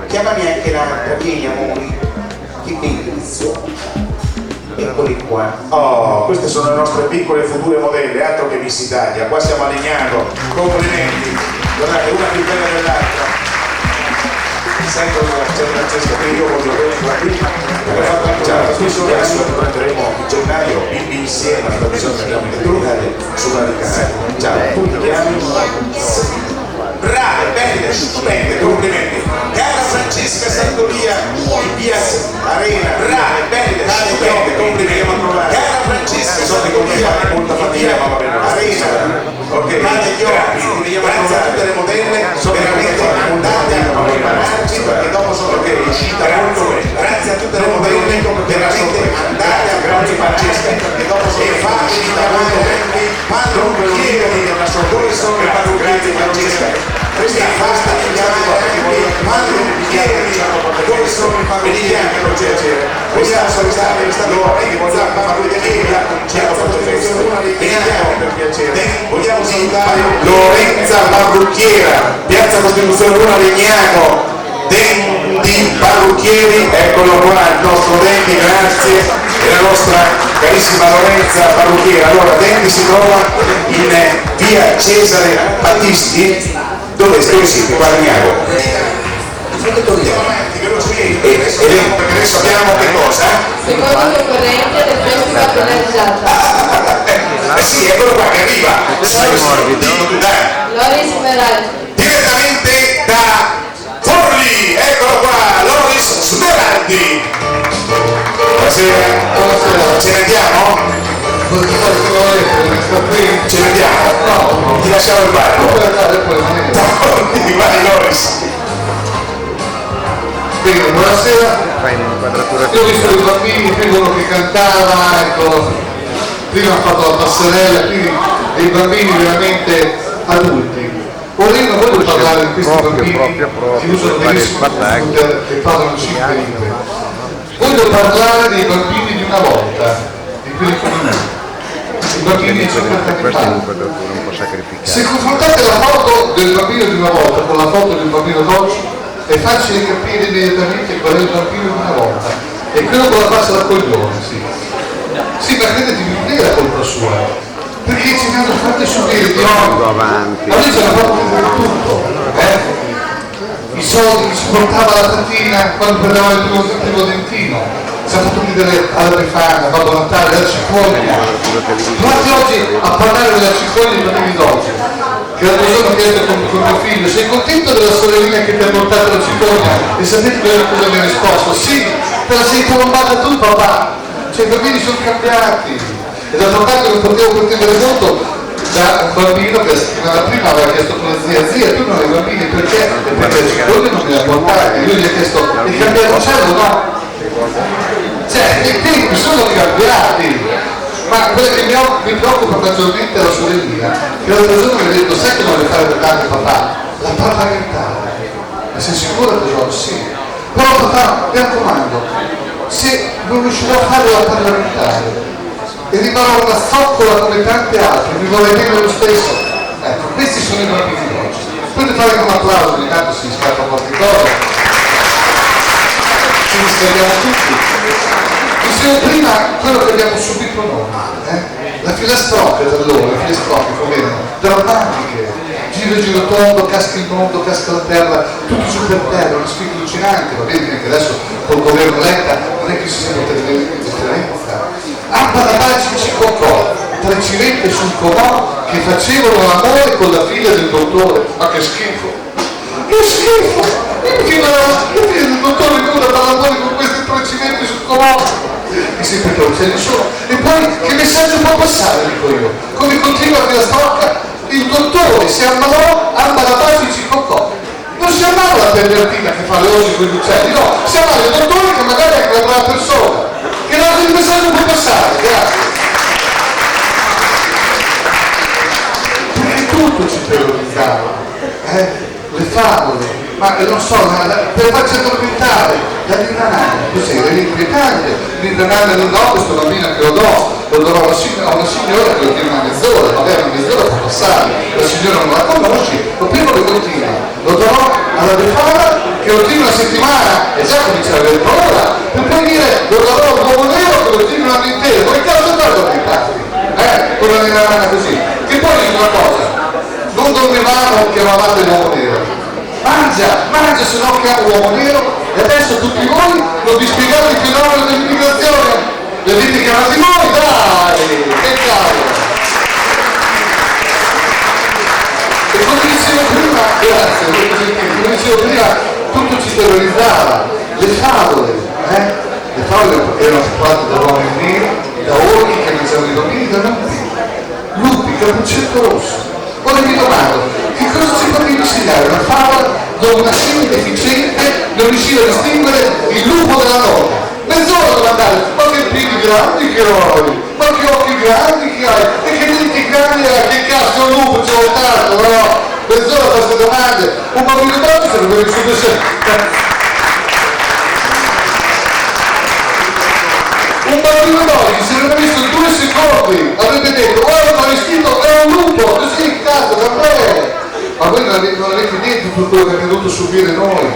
Chiamami anche l'altra, vieni amore. Che bellissimo. Eccoli qua. Oh, queste sono le nostre piccole future modelle, altro che Miss Italia. Qua siamo a Legnano, complimenti. Guardate, una più bella dell'altra. Sai cosa c'è Francesca? Che io voglio bene qua qui. Abbiamo fatto anche una trasmissione, adesso la prenderemo in gennaio, bimbi insieme, la trasmissione che abbiamo in Italia su Radicale. Ciao, tu ti chiami? Brave, belle, stupende, complimenti. Cara Francesca Sartoria in via Arena, brave, belle, stupende, complimenti. Cara Francesca Sartoria molta fatica, ma va bene. Arena, ok, grazie a tutte le modelle, veramente andate a prepararci perché dopo sono che è uscita molto bene. Grazie a tutte le modelle, veramente andate a prepararci Francesca perché dopo sono uscita molto bene. Parrucchieri, dove sono le parrucchiere Francesca? Questa è basta di parrucchieri, dove sono i parrucchieri? Questa sono state per piacere. Vogliamo salutare Lorenza Parrucchiera, Piazza Costituzione 1 Legnano, Dendi Parrucchieri, eccolo qua il nostro Dendi, grazie, e la nostra carissima Lorenza Parrucchiera. Allora Dendi si trova in via Cesare Battisti, dove siete? Qua a Legnano. Perché adesso abbiamo che cosa? Secondo le corrente del festival organizzata. Sì, eccolo qua che arriva. Loris Smeraldi. Direttamente da Forlì, eccolo qua, Loris Smeraldi. Buonasera. Ce ne andiamo? Ce ne andiamo? No. Ti lasciamo il barco. Vai Loris. Bene, buonasera. Fai un'inquadratura. Io ho visto i bambini, prima uno che cantava, ecco, prima ha fatto la passerella, quindi dei bambini veramente adulti. Ora io non voglio parlare di questi bambini che usano benissimo il computer e parlano 5 lingue. Voglio parlare dei bambini di una volta, di quelli come me. I bambini di 50 anni Questa è fa. un'inquadratura un po' sacrificata. Se confrontate la foto del bambino di una volta con la foto del bambino d'oggi, è facile capire immediatamente qual è il bambino di una volta, e quello con la faccia da coglione, sì. Sì, ma credetemi, non è la colpa sua, perché ci hanno fatto subire di Vado avanti. a noi ci hanno fatto vedere tutto, i soldi che ci portava la tatina quando prendeva il primo dentino, ci ha fatto vedere alla Befana, Babbo Natale, la cicogna. Guardi oggi a parlare della cicogna i bambini d'oggi, che l'altro giorno ho chiesto con mio figlio, sei contento della sorellina che ti ha portato la cicogna? E sapete cosa mi ha risposto? Sì, te la sei colombata tu papà, cioè i bambini sono cambiati. E d'altro canto non potevo pretendere molto da un bambino che la settimana prima aveva chiesto con la zia, tu non hai bambini perché? E perché la cicogna non me la portare. Io gli ho chiesto, hai cambiato cielo o no? Cioè, i tempi sono cambiati, ma quello che mi preoccupa maggiormente è la sorellina, che l'altro giorno mi ha detto, sai che non vuole fare per tanto papà? La parlamentare. Ma sei sicuro tesoro? Sì. Però papà, mi raccomando, se non riuscirò a fare la parlamentare e rimarrò una zoccola come tante altre, mi vorrei bene lo stesso. Ecco, questi sono i bambini di oggi. Potete fare con un applauso, ogni tanto si scappa qualche cosa. Ci risvegliamo tutti. Dicevo prima quello che abbiamo subito noi, la filastrocca da loro, le filastrocche come drammatiche, giro tondo, casca il mondo, casca la terra, tutti su per terra, una sfida allucinante, va bene che adesso col governo Letta non è che si sia potuta vedere differenza. Ampa da baci cicocò, tra Cirente sul comò che facevano l'amore con la figlia del dottore, ma che schifo! Che schifo! La figlia del dottore nuda fa l'amore con questi tre Cirente sul comò! E sempre ce ne sono. E poi che messaggio può passare, dico io? Come continua la strocca, il dottore si ammalò, Ampa da baci cicocò. Non si ammala la pervertina che fa le osi con gli uccelli, no, si ammala il dottore che magari è una brava persona. Che altro messaggio può passare? Grazie. Perché tutto ci terrorizzava, le favole, ma non so, per farci addormentare, la Nirranana, così, l'Nirranana non do, questo bambino che lo darò a una signora che lo tiene una mezz'ora, magari una mezz'ora può passare, la signora non la conosci, lo primo che continua, lo darò alla Befana che lo tiene una settimana e già comincia a avere paura, per poi dire lo darò a un uomo nero che lo tiene un anno intero, come cazzo fa addormentarti? Con la Nirranana così. Che poi dico una cosa, non dormivamo che eravate l'uomo nero. Mangia, se no chiamo l'uomo nero, e adesso tutti voi non vi spiegate il fenomeno dell'immigrazione. Vi avete chiamati voi, dai! Che cavolo! E come dicevo prima, grazie, come dicevo prima, tutto ci terrorizzava. Le favole erano fatte da uomini neri, da orchi che mangiavano i bambini, da lupi, cappuccetto rosso. Ora mi domando, che cosa ci poteva insegnare una favola dove una scimmia deficiente non riusciva a distinguere il lupo dalla nonna? Mezz'ora dove andare, ma che piedi grandi che hai, ma che occhi grandi che hai, e che denti grandi hai, che cazzo è un lupo, c'è voltato, no? Mezz'ora a queste domande, un bambino d'oggi sarebbe riuscito sempre. Un bambino d'oggi si sarebbe messo 2 secondi, avrebbe detto guarda ma vestito è un lupo, così cazzo da me. Ma voi non avete detto tutto quello che abbiamo dovuto subire noi.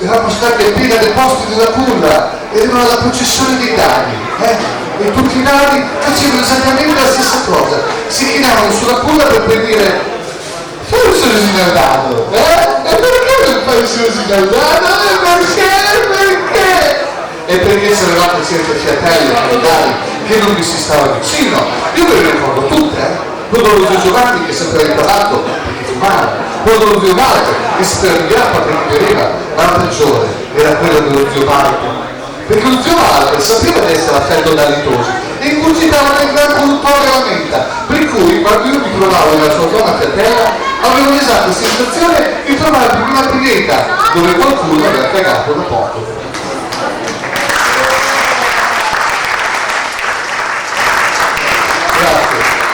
Eravamo stati appena deposti della culla, erano alla processione dei dadi, e tutti i dadi facevano esattamente la stessa cosa, si chinavano sulla culla per poi dire forse resina il dado, e perché non fai il resina il dado? Perché? E perché c'eravate certi fiatelli che non vi si stava vicino. Io ve le ricordo tutte, quello dello zio Giovanni che sempre era imparato perché fumava, quello dello zio Walter che sempre era grappa perché beveva, ma la peggiore era quello dello zio Walter, perché lo zio Walter sapeva di essere affetto da litosi e incurgitava nel gran produttore la menta, per cui quando io mi trovavo nella sua zona fiatella avevo l'esatta sensazione di trovarmi in una pineta dove qualcuno aveva cagato da poco.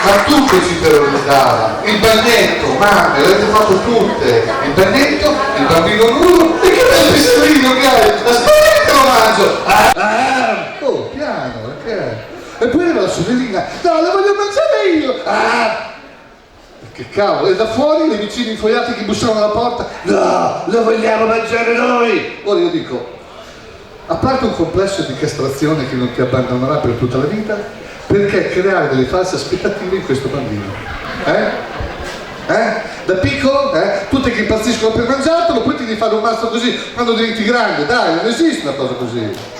Ma tutto ci terrorizzava, il bagnetto, mamme, l'avete fatto tutte, il bagnetto, il bambino nudo, e che bel pistellino che hai, aspetta che lo mangio, oh piano, perché? E poi era la sorellina, no la voglio mangiare io, Che cavolo, e da fuori i vicini infogliati che bussavano alla porta, no, lo vogliamo mangiare noi! Ora io dico, a parte un complesso di castrazione che non ti abbandonerà per tutta la vita, perché creare delle false aspettative in questo bambino? Da piccolo, tutti che impazziscono per mangiartelo, poi ti devi fare un mazzo così quando diventi grande, dai, non esiste una cosa così.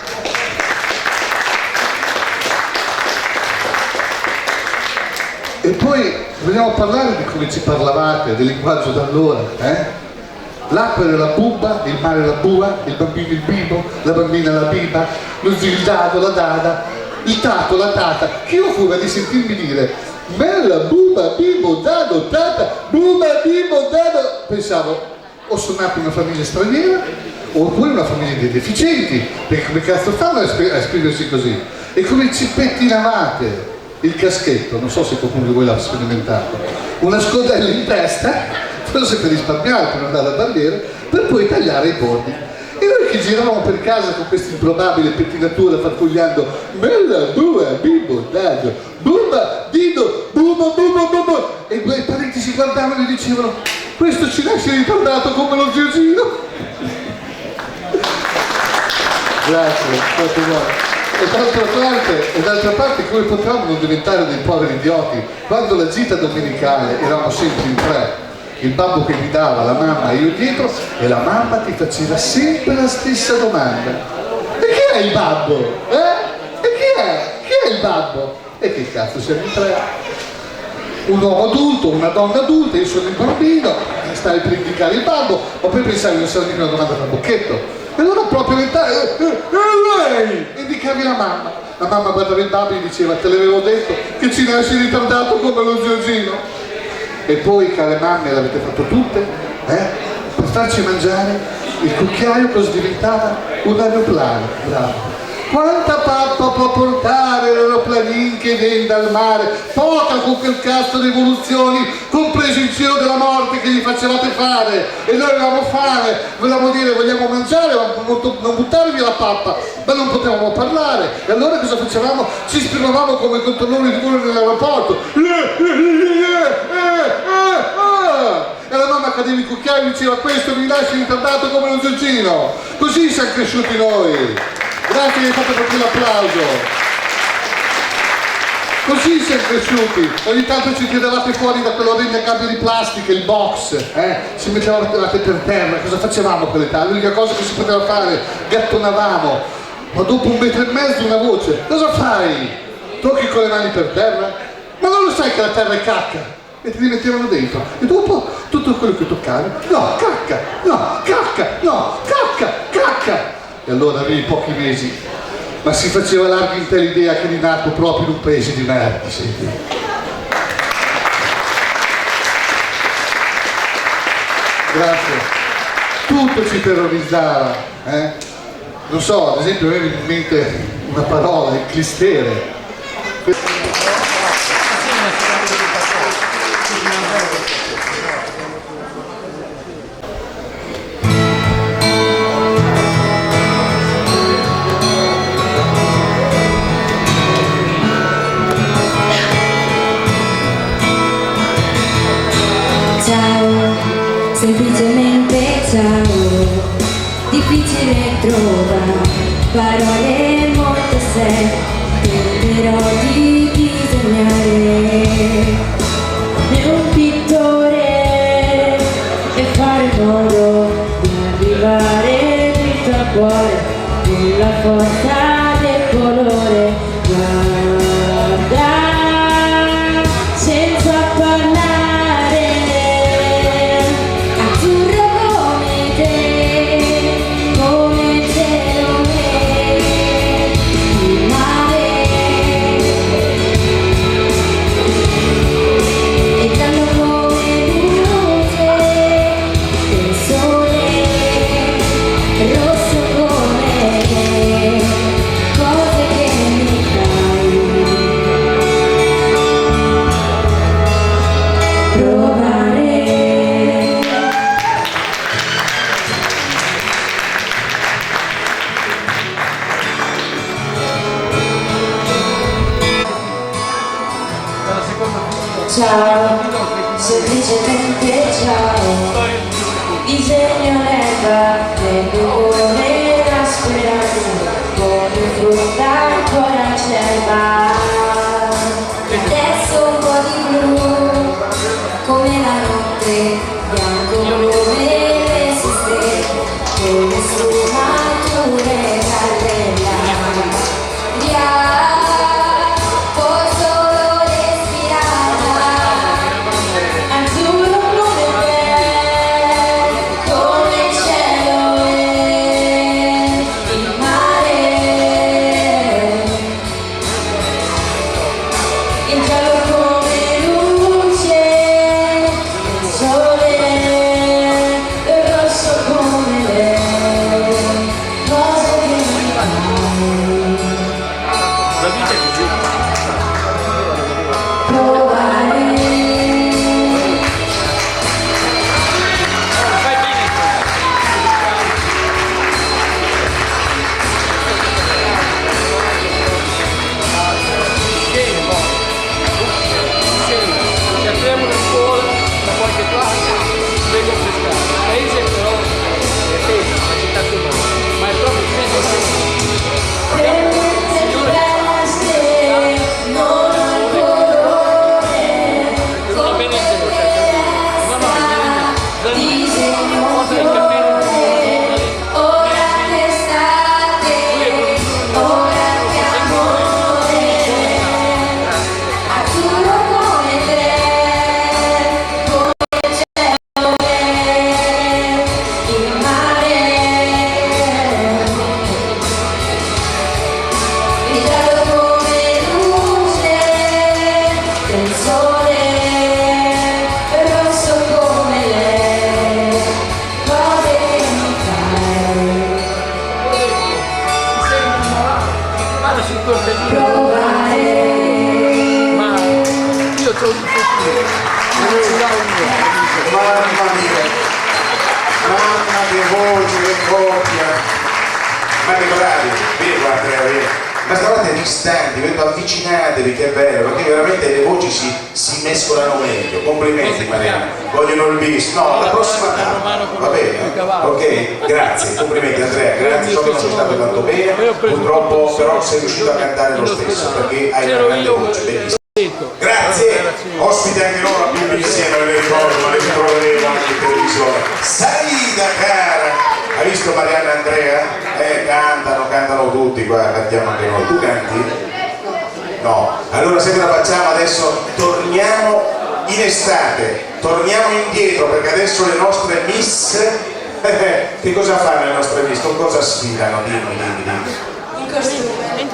E poi vogliamo parlare di come ci parlavate, del linguaggio d'allora, L'acqua era la bubba, il mare la bua, il bambino il bibo, la bambina la biba, lo zio il dado, la dada, il tato, la tata. Che io fuga di sentirmi dire bella buba, bibo, dado, tata, buba, bibo, dado. Pensavo, o sono nato in una famiglia straniera, oppure una famiglia di deficienti, perché come cazzo fanno a esprimersi così? E come ci pettinavate il caschetto, non so se qualcuno di voi l'ha sperimentato, una scodella in testa, forse per risparmiare, per non andare al barbiere, per poi tagliare i bordi. E noi che giravamo per casa con questa improbabile pettinatura farfugliando bella, bua, bibo, dado, bumba, dido, buba, buba, buba, e quei parenti si guardavano e dicevano questo ci nasce ritardato come lo zio Gino. Grazie, state buoni. E d'altra parte come potevamo non diventare dei poveri idioti? Quando la gita domenicale eravamo sempre in tre, il babbo che guidava, la mamma e io dietro, e la mamma ti faceva sempre la stessa domanda: e chi è il babbo? E chi è? Chi è il babbo? E che cazzo siamo in tre? Un uomo adulto, una donna adulta, io sono il bambino, stai per indicare il babbo, ma poi pensavi che non sarà mica una domanda tra bocchetto. E allora proprio lei! Indicavi la mamma. La mamma guardava il babbo e gli diceva: te l'avevo detto che ci nasci ritardato come lo zio Gino. E poi, care mamme, l'avete fatto tutte? Per farci mangiare il cucchiaio cosa diventava? Un aeroplano. Bravo. Quanta pappa può portare l'aeroplanin che viene dal mare? Poca con quel cazzo di evoluzioni, compreso il cielo della morte che gli facevate fare. E noi avevamo fame, volevamo dire vogliamo mangiare, ma non buttare via la pappa, ma non potevamo parlare. E allora cosa facevamo? Ci esprimevamo come controllori di volo nell'aeroporto. E la mamma cadeva in cucchiaio e diceva: questo mi lasci ritardato come lo zio Gino. Così siamo cresciuti noi. Grazie, mi fate proprio l'applauso. Così siamo cresciuti. Ogni tanto ci tiravate fuori da quell'orrenda cambio di plastica, il box, ci mettevate per terra. Cosa facevamo a quell'età? L'unica cosa che si poteva fare, gattonavamo. Ma dopo 1,5 metri una voce: cosa fai? Tocchi con le mani per terra? Ma non lo sai che la terra è cacca? E ti rimettevano dentro. E dopo tutto quello che toccavi: no, cacca, no, cacca, no, cacca, cacca. E allora avevi pochi mesi, ma si faceva larga in te l'idea che eri nato proprio in un paese di merda, senti. Grazie. Tutto ci terrorizzava, Non so, ad esempio mi viene in mente una parola, il clistere. Semplicemente ciao, difficile trovare parole molto secche, però di disegnare un pittore e fare in modo di arrivare dritto al cuore con la forza del colore. Guarda senza parlare, rosso come festa del cuore la speranza, come frutta ancora c'è il bar. Adesso un po' di blu, come la notte, bianco come le stelle, come sfumature candela. Puoi solo respirare, azzurro come te, come il cielo e il mare, il giallo come luce, il sole, il rosso come lei, cosa che mi fai. Apriamo una scuola da qualche parte, vengo a pescare. Il paese però è peso, è città più nuova, ma è proprio il peso. Mamma mia, mamma che voce, che coppia, ma che bravi, vieni qua Andrea, vieni. Ma stavate distanti, vedo, avvicinatevi, che bello, perché veramente le voci si mescolano meglio. Complimenti Mariana, vogliono il bis. No, la prossima va bene? Ok, grazie, complimenti Andrea, grazie, so che non sei stato tanto bene, purtroppo però sei riuscito a cantare lo stesso, perché hai una grande voce, bellissima. Grazie, ospite anche loro a più insieme, le ricordo, ma le ritroveremo anche in televisione. Saida cara, hai visto Mariana e Andrea? Cantano tutti qua, cantiamo anche noi. Tu canti? No. Allora se ce la facciamo adesso, torniamo in estate, torniamo indietro perché adesso le nostre miss, che cosa fanno le nostre miss? Con cosa sfidano? Dimmi.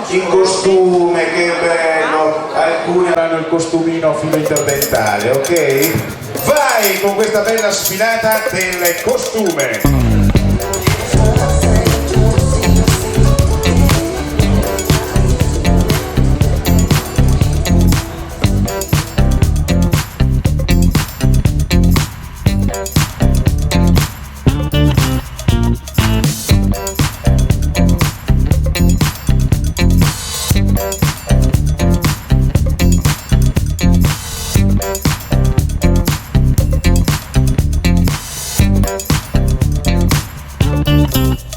In costume, che bello, alcuni hanno il costumino filo interdentale, ok? Vai con questa bella sfilata del costume! Thank you.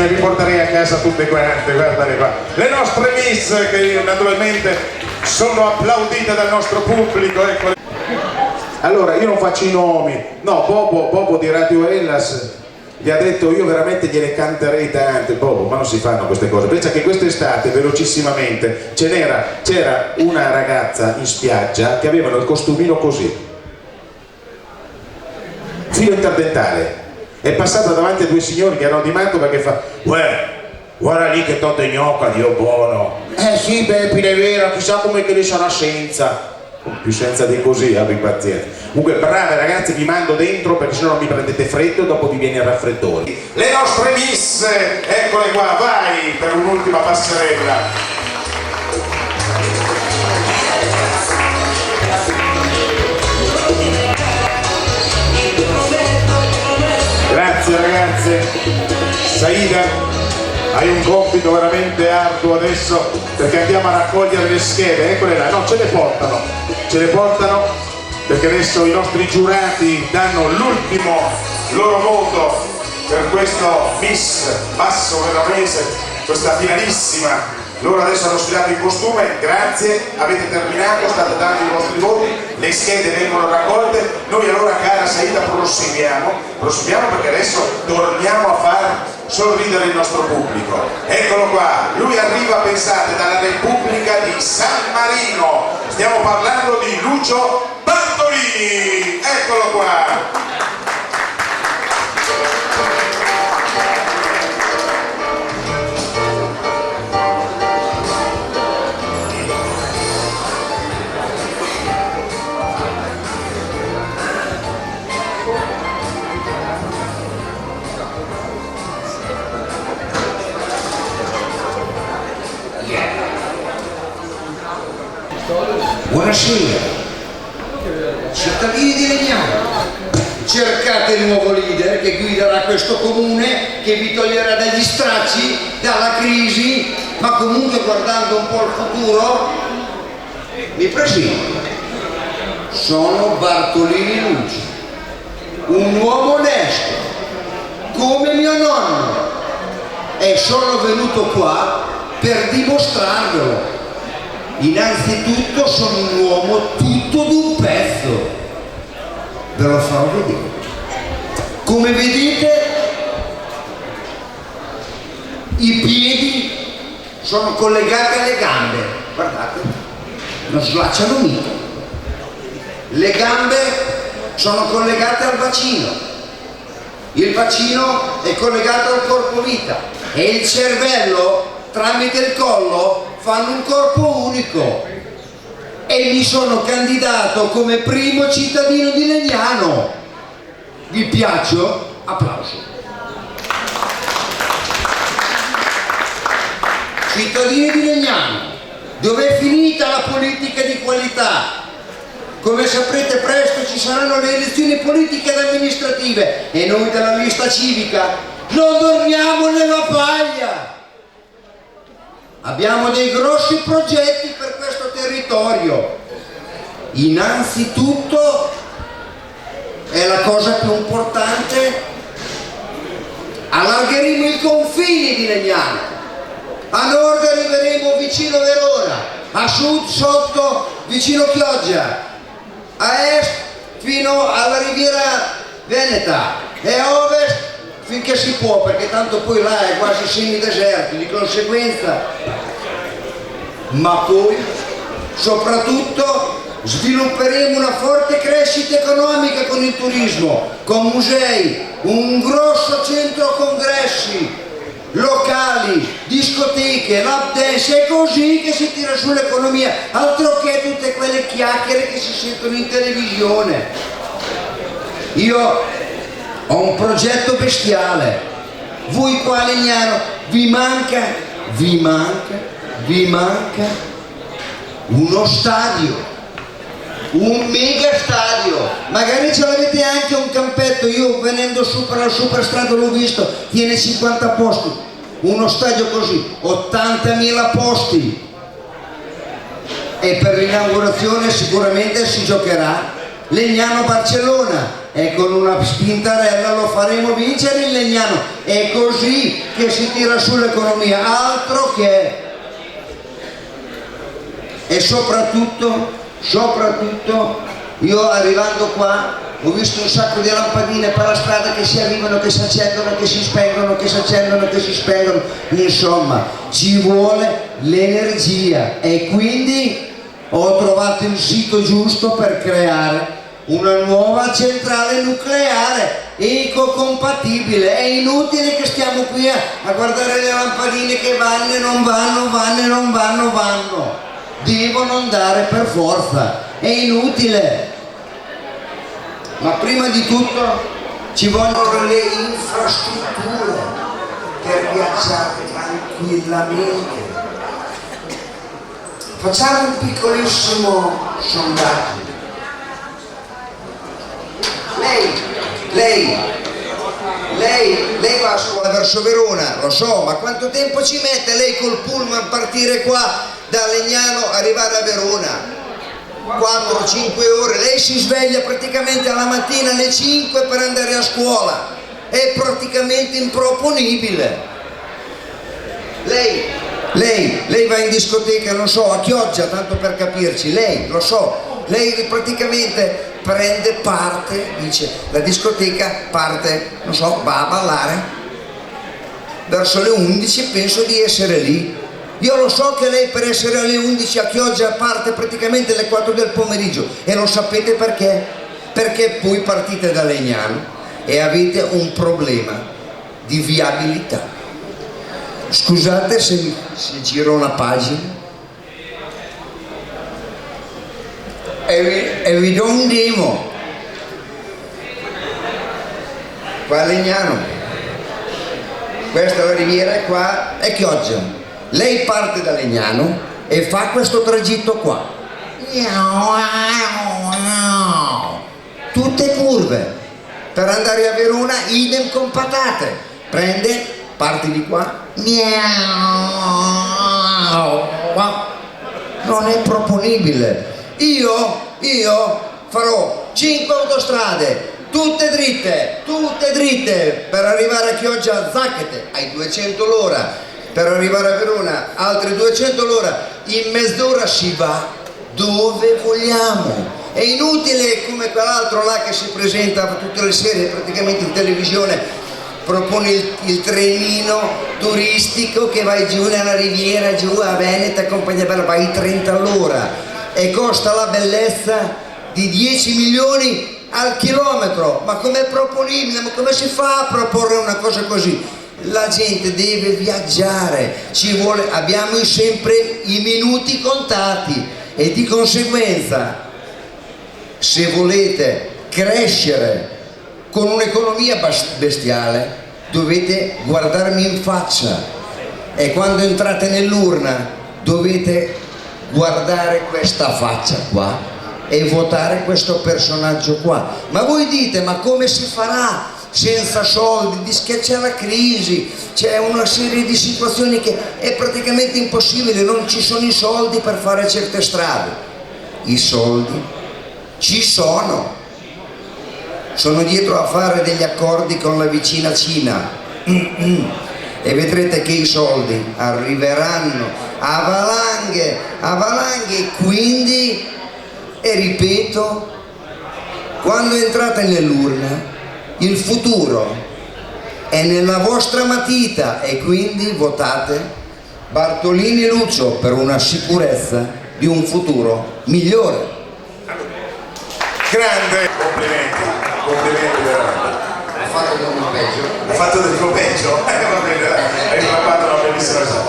me li porterei a casa tutte quante, guardale qua. Le nostre miss che naturalmente sono applaudite dal nostro pubblico, ecco. Allora, io non faccio i nomi, no, Bobo di Radio Hellas gli ha detto io veramente gliene canterei tante, Bobo, ma non si fanno queste cose. Pensa che quest'estate, velocissimamente, c'era una ragazza in spiaggia che avevano il costumino così, filo interdentale, è passata davanti a due signori che erano di Mantova che fa uè, guarda lì che totte gnocca, Dio buono. Sì, Beppi, è vero, chissà come che ne sarà senza. Più senza di così, abbi pazienza. Comunque brave ragazze, vi mando dentro perché sennò non mi prendete freddo e dopo vi viene il raffreddore. Le nostre miss, eccole qua, vai per un'ultima passerella. Grazie ragazze. Saida, hai un compito veramente arduo adesso perché andiamo a raccogliere le schede, eccole là, no, ce le portano perché adesso i nostri giurati danno l'ultimo loro voto per questo Miss Basso Veronese, questa finalissima. Loro adesso hanno sfilato in costume, grazie, avete terminato, state dando i vostri voti, le schede vengono raccolte, noi allora cara Saida proseguiamo perché adesso torniamo a far sorridere il nostro pubblico. Eccolo qua, lui arriva, pensate, dalla Repubblica di San Marino, stiamo parlando di Lucio Bartolini, eccolo qua. Buonasera, cittadini di Legnano, cercate il nuovo leader che guiderà questo comune, che vi toglierà dagli stracci, dalla crisi, ma comunque guardando un po' il futuro. Mi presento, sono Bartolini Lucio, un uomo onesto, come mio nonno, e sono venuto qua per dimostrarvelo. Innanzitutto sono un uomo tutto d'un pezzo, ve lo farò vedere. Come vedete i piedi sono collegati alle gambe, guardate, non slacciano mica. Le gambe sono collegate al bacino, il bacino è collegato al corpo vita e il cervello tramite il collo fanno un corpo unico, e mi sono candidato come primo cittadino di Legnano. Vi piaccio? Applauso. Cittadini di Legnano, dov'è finita la politica di qualità? Come saprete presto ci saranno le elezioni politiche ed amministrative e noi della lista civica non dormiamo nella paglia. Abbiamo dei grossi progetti per questo territorio. Innanzitutto, è la cosa più importante, allargheremo i confini di Legnano. A nord arriveremo vicino Verona, a sud sotto vicino Chioggia, a est fino alla riviera Veneta e a ovest finché si può, perché tanto poi là è quasi semideserto, di conseguenza. Ma poi soprattutto svilupperemo una forte crescita economica con il turismo, con musei, un grosso centro congressi, locali, discoteche, lap dance, è così che si tira su l'economia, altro che tutte quelle chiacchiere che si sentono in televisione. Io ho un progetto bestiale. Voi qua a Legnano vi manca uno stadio, un mega stadio, magari ce l'avete anche un campetto. Io venendo su per la superstrada l'ho visto, tiene 50 posti, uno stadio così, 80.000 posti, e per l'inaugurazione sicuramente si giocherà Legnano-Barcellona. e con una spintarella lo faremo vincere il Legnano. È così che si tira sull'economia, altro che. E soprattutto io arrivando qua ho visto un sacco di lampadine per la strada che si arrivano, che si accendono, che si spengono, che si accendono, che si spengono. Insomma, ci vuole l'energia e quindi ho trovato il sito giusto per creare una nuova centrale nucleare ecocompatibile. È inutile che stiamo qui a guardare le lampadine che vanno e non vanno. Devono andare per forza, è inutile. Ma prima di tutto ci vogliono le infrastrutture per viaggiare tranquillamente. Facciamo un piccolissimo sondaggio. Lei va a scuola verso Verona, lo so, ma quanto tempo ci mette lei col pullman partire qua da Legnano, arrivare a Verona? 4-5 ore, lei si sveglia praticamente alla mattina alle 5 per andare a scuola, è praticamente improponibile. Lei va in discoteca, non so, a Chioggia, tanto per capirci, lei praticamente prende parte, dice la discoteca parte, non so, va a ballare verso le 11, penso di essere lì. Io lo so che lei per essere alle 11 a Chioggia parte praticamente alle 4 del pomeriggio e lo sapete perché? Perché poi partite da Legnano e avete un problema di viabilità. Scusate se giro una pagina e vi do un demo. Qua a Legnano, questa è la riviera e qua è Chioggia. Lei parte da Legnano e fa questo tragitto qua, tutte curve, per andare a Verona idem con patate, prende, parte di qua, non è proponibile. Io farò 5 autostrade tutte dritte per arrivare a Chioggia Zacchete ai 200 l'ora, per arrivare a Verona altri 200 l'ora, in mezz'ora si va dove vogliamo. È inutile come quell'altro là che si presenta tutte le sere praticamente in televisione, propone il trenino turistico che vai giù nella riviera, giù a Veneto, compagnia bella, vai 30 all'ora e costa la bellezza di 10 milioni al chilometro. Ma com'è proponibile? Ma come si fa a proporre una cosa così? La gente deve viaggiare, abbiamo sempre i minuti contati e di conseguenza, se volete crescere con un'economia bestiale, dovete guardarmi in faccia e quando entrate nell'urna dovete guardare questa faccia qua e votare questo personaggio qua. Ma voi dite, ma come si farà? Senza soldi, c'è la crisi, c'è una serie di situazioni che è praticamente impossibile, non ci sono i soldi per fare certe strade. I soldi ci sono dietro a fare degli accordi con la vicina Cina e vedrete che i soldi arriveranno a valanghe, quindi, e ripeto, quando entrate nell'urna il futuro è nella vostra matita e quindi votate Bartolini Lucio per una sicurezza di un futuro migliore. Grande, complimenti veramente. Ha fatto del tuo peggio? Va bene, hai fatto una bellissima cosa.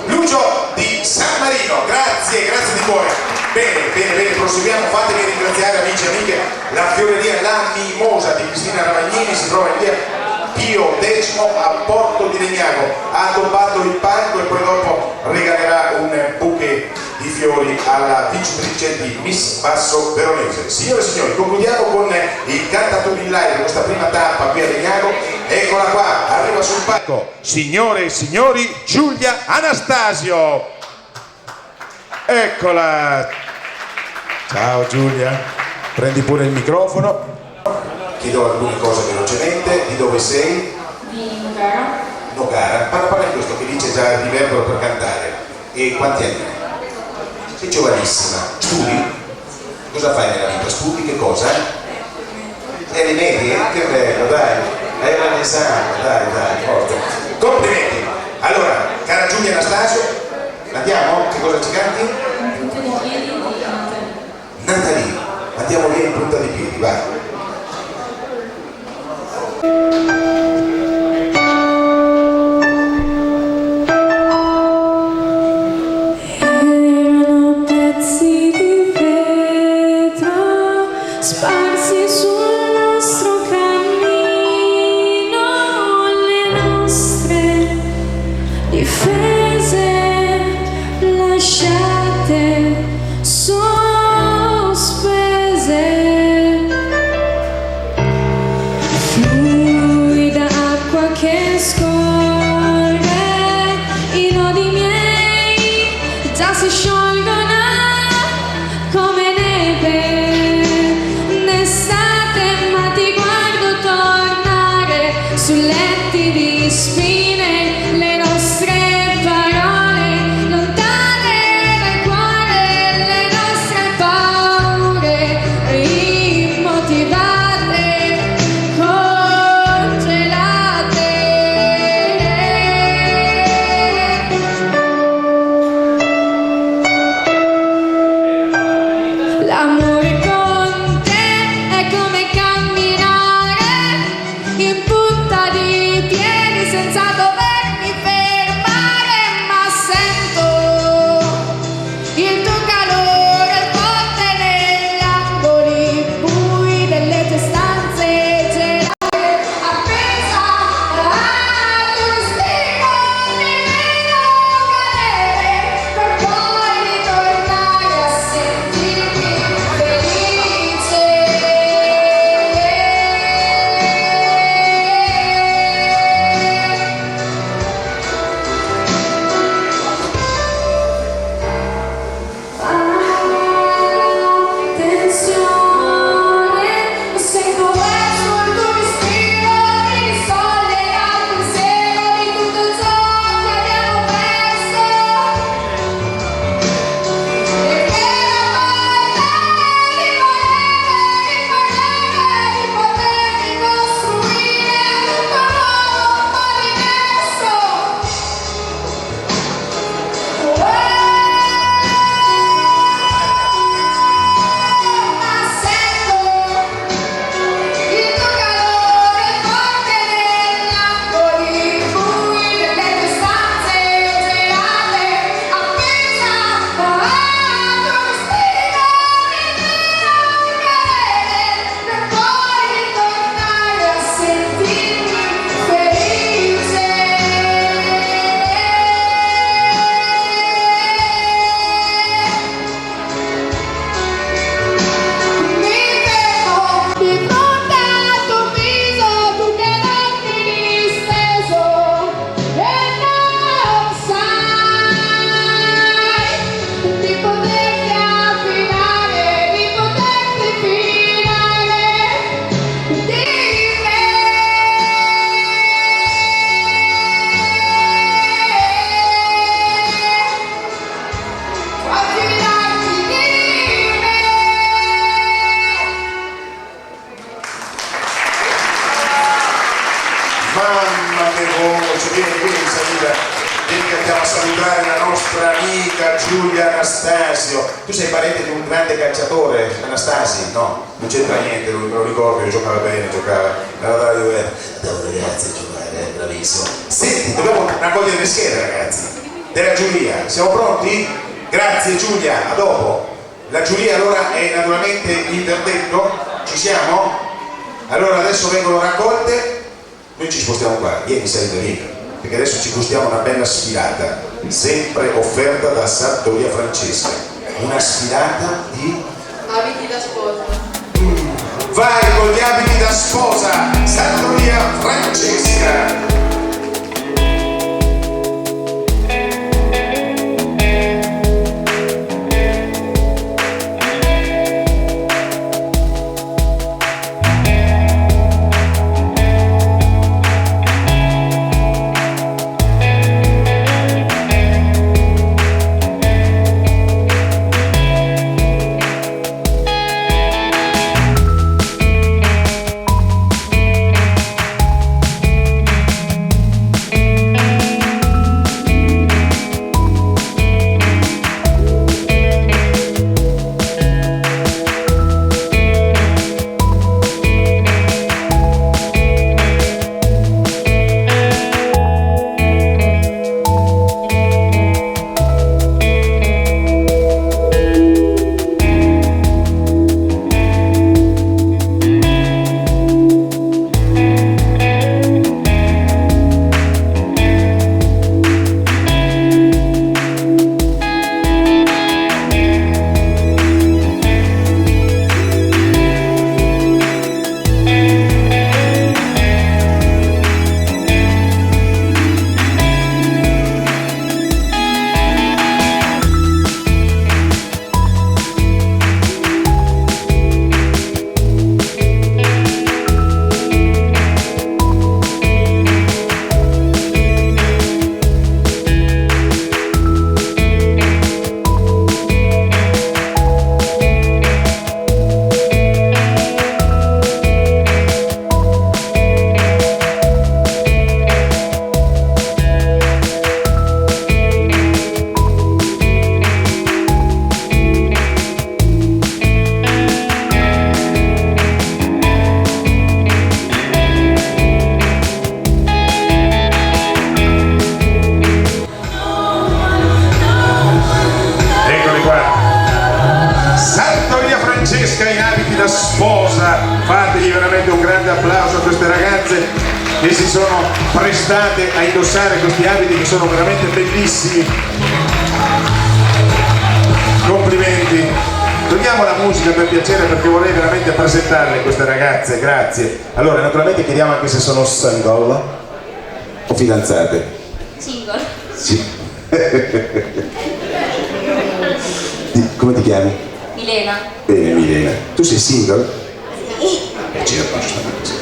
Lucio di San Marino, grazie di cuore. Bene, proseguiamo, fatemi ringraziare amici e amiche, la fioreria La Mimosa di Cristina Ravagnini si trova in via Pio X a Porto di Legnago, ha addobbato il palco e poi dopo regalerà un bouquet di fiori alla vincitrice di Miss Basso Veronese. Signore e signori, concludiamo con il cantatore in live, questa prima tappa qui a Legnago, eccola qua, arriva sul palco, signore e signori, Giulia Anastasio. Eccola, ciao Giulia, prendi pure il microfono. chiedo alcune cose velocemente. Di dove sei? Di Nogara. Nogara. Parla di questo che dice già il riverbero per cantare. E quanti anni hai? Sei giovanissima. Studi? Cosa fai nella vita? Studi che cosa? E le medie? Che bello, dai. Hai l'esame, dai, forte. Complimenti. Allora, cara Giulia Anastasio, andiamo? Che cosa ci canti? In punta di piedi di Natale. Natalino. Andiamo via in punta di piedi, vai. Erano pezzi di vetro sparsi sul nostro cammino, le nostre difese lasciate sospese. Fluida acqua che scorre, i nodi miei già si sciolgono come neve d'estate, ma ti guardo tornare su letti di spine, le nostre parole lontane dal cuore, le nostre paure immotivate, congelate. L'amore con te è come camminare in punta di piedi senza dovermi fermare, ma sento il tuo calore forte negli angoli bui delle tue stanze gelate, appesa al tuo spiro mi vedo cadere per poi ritornare a sentirmi felice. Attenzione, sento verso il tuo respiro, mi risollega il pensiero di tutto ciò che abbiamo perso e che di potermi costruire tutto nuovo, un po' diverso. Ma sento il tuo calore forte negli angoli bui delle tue stanze gelate, appesa al tuo respiro mi vedo cadere per poi ritornare a sentirmi felice. Mi fermo di fronte al tuo viso, tu che dormi disteso e non sai di poterti affidare, di poterti fidare di me. Puoi fidarti di me. Mamma che voce, vieni qui in salita, vieni che andiamo a salutare la nostra amica Giulia Anastasio. Tu sei parente di un grande calciatore, Anastasi? No, non c'entra niente, lui me lo ricordo, che giocava bene, giocava nella radio web. Adoro ragazzi a giocare, bravissimo. Senti, dobbiamo raccogliere le schede ragazzi, della Giulia, siamo pronti? Grazie Giulia, a dopo. La Giulia allora è naturalmente il verdetto, ci siamo? Allora adesso vengono raccolte. Noi ci spostiamo qua, vieni salita vieni, perché adesso ci gustiamo una bella sfilata, sempre offerta da Sartoria Francesca, una sfilata di Abiti da sposa. vai con gli abiti da sposa, Sartoria Francesca. prestate a indossare questi abiti che sono veramente bellissimi. Complimenti. Togliamo la musica per piacere, perché vorrei veramente presentarle queste ragazze, grazie. Allora, naturalmente chiediamo anche se sono single o fidanzate. Single. Sì. Come ti chiami? Milena. Bene, Milena. Tu sei single? Certo, giustamente sì.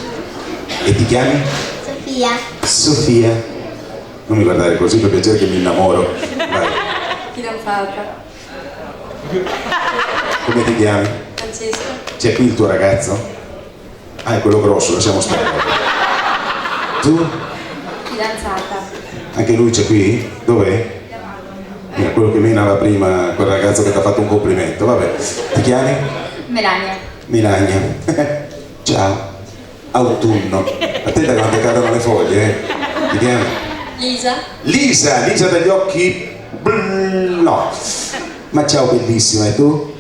E ti chiami? Sofia. Sofia. Non mi guardare così, per piacere che mi innamoro. Vai. Fidanzata. Come ti chiami? Francesco. C'è qui il tuo ragazzo? Ah, è quello grosso, lasciamo stare. Tu? Fidanzata. Anche lui c'è qui? Dov'è? Quello che menava prima, quel ragazzo che ti ha fatto un complimento. Vabbè. Ti chiami? Melania. Milagna. Ciao. Autunno. Attenta quando cadono le foglie, eh. Ti chiami? Lisa. Lisa, Lisa dagli occhi no. Ma ciao bellissima, e tu?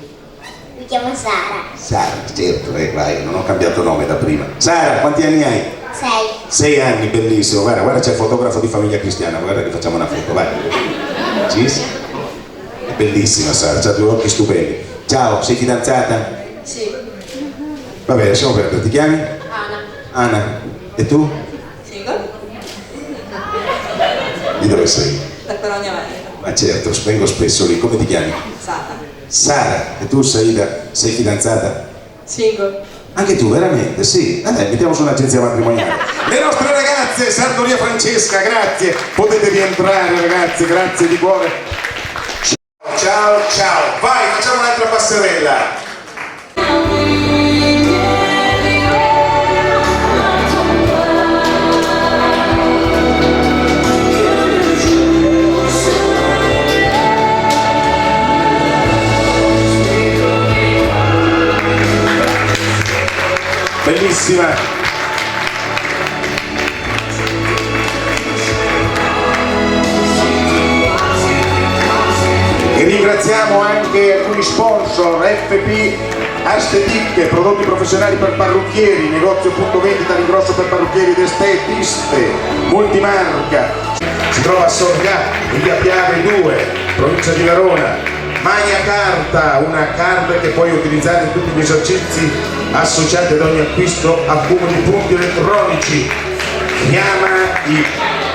Mi chiamo Sara. Sara, certo, vai, non ho cambiato nome da prima. Sara, quanti anni hai? 6. 6 anni, bellissimo. Guarda c'è il fotografo di Famiglia Cristiana, guarda che facciamo una foto, vai. Sì? È bellissima Sara, c'ha 2 occhi stupendi. Ciao, sei fidanzata? Sì. Vabbè, lasciamo perdere, ti chiami? Ana. Anna, e tu? Single? Di dove sei? Da Colonia Veneto. Ma certo, vengo spesso lì, come ti chiami? Sara. Sara, e tu Saida, sei fidanzata? Single. Anche tu, veramente? Sì. Dai, mettiamo su un'agenzia matrimoniale. Le nostre ragazze, Sartoria Francesca, grazie. Potete rientrare ragazzi, grazie di cuore. Ciao, ciao. Vai, facciamo un'altra passerella. Bellissima. E ringraziamo anche alcuni sponsor: FP Estetic, prodotti professionali per parrucchieri, negozio punto vendita d'ingrosso per parrucchieri ed estetiste, multimarca. Si trova a Sorgà, in via Piave 2, provincia di Verona. Magna Carta, una carta che puoi utilizzare in tutti gli esercizi associati ad ogni acquisto a cumulo di punti elettronici. Chiama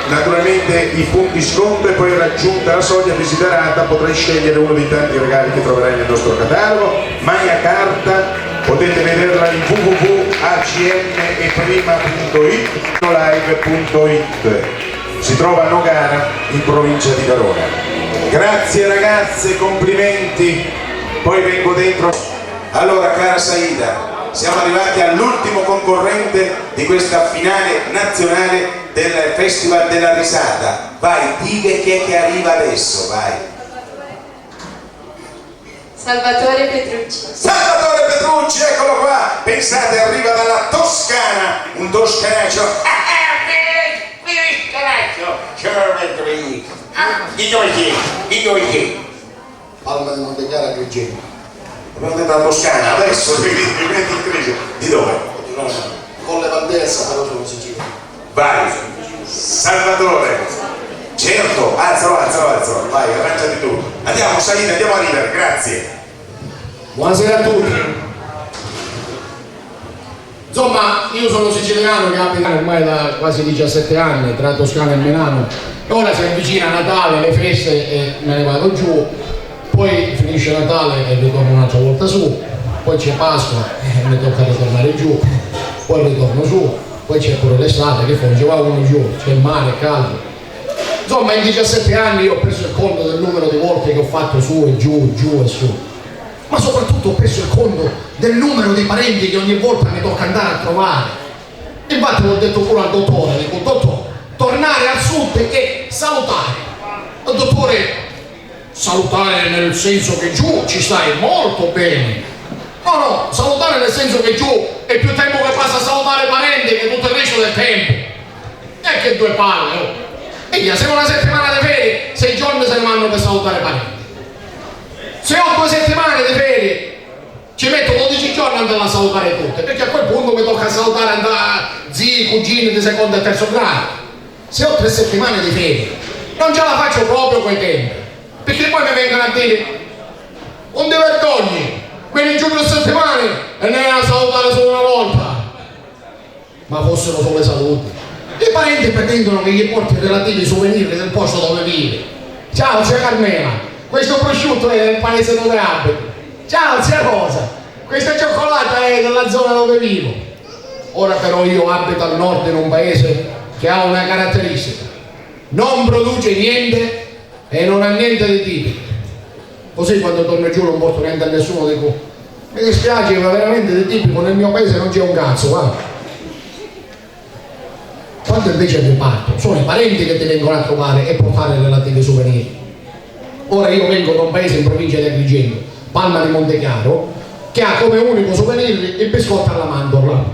naturalmente i punti sconto e poi raggiunta la soglia desiderata potrai scegliere uno dei tanti regali che troverai nel nostro catalogo. Magna Carta, potete vederla in www.acmeprima.it, live.it. Si trova a Nogara, in provincia di Verona. Grazie ragazze, complimenti. Poi vengo dentro. Allora, cara Saida, siamo arrivati all'ultimo concorrente di questa finale nazionale del Festival della Risata. Vai, dica chi è che arriva adesso, vai. Salvatore Petrucci. Salvatore Petrucci, eccolo qua. Pensate, arriva dalla Toscana, un toscanaccio. Di dove chi? Palma di Montechiara, Agrigento. Abbiamo detto la Toscana, adesso mi metti in crisi. Di dove? No, Colle Valdezza, però sono siciliano. Vai, Salvatore. Certo, alzalo, vai, arrangiati tu. Andiamo, Saida, andiamo a ridere, grazie. Buonasera a tutti. Insomma, io sono siciliano che abito ormai da quasi 17 anni tra Toscana e Milano. Ora si avvicina Natale, le feste e me ne vado giù, poi finisce Natale e ritorno un'altra volta su, poi c'è Pasqua e mi tocca ritornare giù, poi ritorno su, poi c'è pure l'estate che poi ci va uno giù, c'è il mare, è caldo. Insomma, in 17 anni io ho preso il conto del numero di volte che ho fatto su e giù, giù e su. Ma soprattutto ho preso il conto del numero di parenti che ogni volta mi tocca andare a trovare. Infatti l'ho detto pure al dottore, dico: dottore, tornare al sud e salutare. Il dottore, salutare nel senso che giù ci stai molto bene. No, salutare nel senso che giù è più tempo che passa a salutare parenti che tutto il resto del tempo. E che due palle, oh. E se una settimana di ferie, 6 giorni se ne vanno per salutare parenti. Se ho 2 settimane di ferie, Ci metto 12 giorni ad andare a salutare tutte, perché a quel punto mi tocca salutare andare zii, cugini di secondo e terzo grado. Se ho 3 settimane di ferie, non ce la faccio proprio quei tempi, perché poi mi vengono a dire non ti vergogni, vieni giù 3 settimane e ne vai a salutare solo una volta. Ma fossero solo le saluti. I parenti pretendono che gli porti relativi souvenir del posto dove vivi. Ciao zia Carmela, questo prosciutto è del paese dove abiti. Ciao zia Rosa, questa cioccolata è della zona dove vivo. Ora però io abito al nord in un paese che ha una caratteristica: non produce niente e non ha niente di tipico. Così quando torno giù non porto niente a nessuno, dico mi dispiace, ma veramente di tipico nel mio paese non c'è un cazzo, va. Quando invece mi parto, sono i parenti che ti vengono a trovare e portare relativi souvenir. Ora io vengo da un paese in provincia di Agrigento, Palma di Montechiaro, che ha come unico souvenir il biscotto alla mandorla.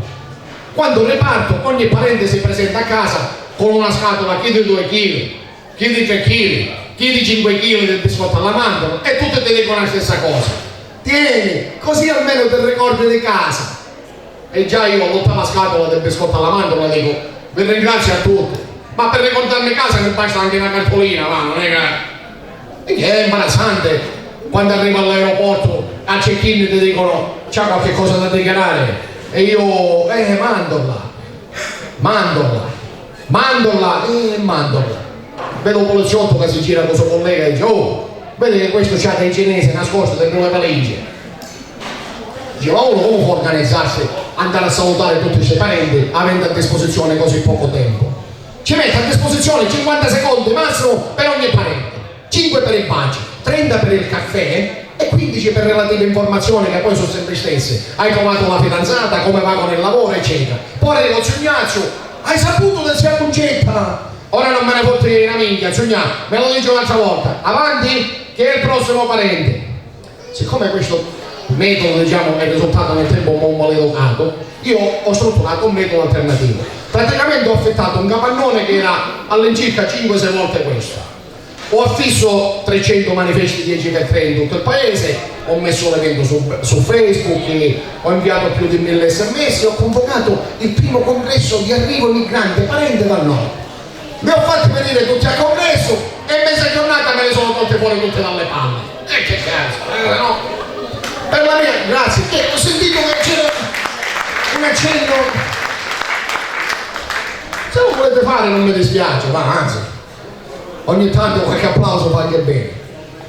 Quando riparto, ogni parente si presenta a casa con una scatola, chi di 2 kg, chi di 3 kg, chi di 5 kg del biscotto alla mandorla, e tutti ti dicono la stessa cosa: tieni, così almeno ti ricordi di casa. E già io all'8ª scatola del biscotto alla mandorla dico vi ringrazio a tutti, ma per ricordarmi casa mi basta anche una cartolina, va, non è che... E è imbarazzante quando arrivo all'aeroporto a check-in ti dicono c'ha qualche cosa da dichiarare e io mandorla. Vedo un poliziotto che si gira con suo collega e dice oh, vedi che questo c'ha dei cinesi nascosti dentro le valigie. Dice ma uno come può organizzarsi, andare a salutare tutti i suoi parenti avendo a disposizione così poco tempo? Ci mette a disposizione 50 secondi massimo per ogni parente, 5 per il bacio, 30 per il caffè e 15 per relative informazioni che poi sono sempre stesse. Hai trovato la fidanzata, come va con il lavoro, eccetera. Poi arriva il Ignazio, hai saputo del zia Concetta? Ora non me ne fotti una minchia, Zugna, me lo dice un'altra volta. Avanti, che è il prossimo parente. Siccome questo metodo, diciamo, è risultato nel tempo un po' maleducato, io ho strutturato un metodo alternativo. Praticamente ho affittato un capannone che era all'incirca 5-6 volte questo. Ho affisso 300 manifesti 10x3 in tutto il paese, ho messo l'evento su Facebook, ho inviato più di 1000 sms, ho convocato il primo congresso di arrivo migrante parente dal nord. Mi ho fatti venire tutti al congresso e in mezza giornata me ne sono tolte fuori tutte dalle palle. E che cazzo, no? Per la mia, grazie, ho sentito che c'era un accenno. Se lo volete fare non mi dispiace, ma anzi, ogni tanto qualche applauso fa anche bene.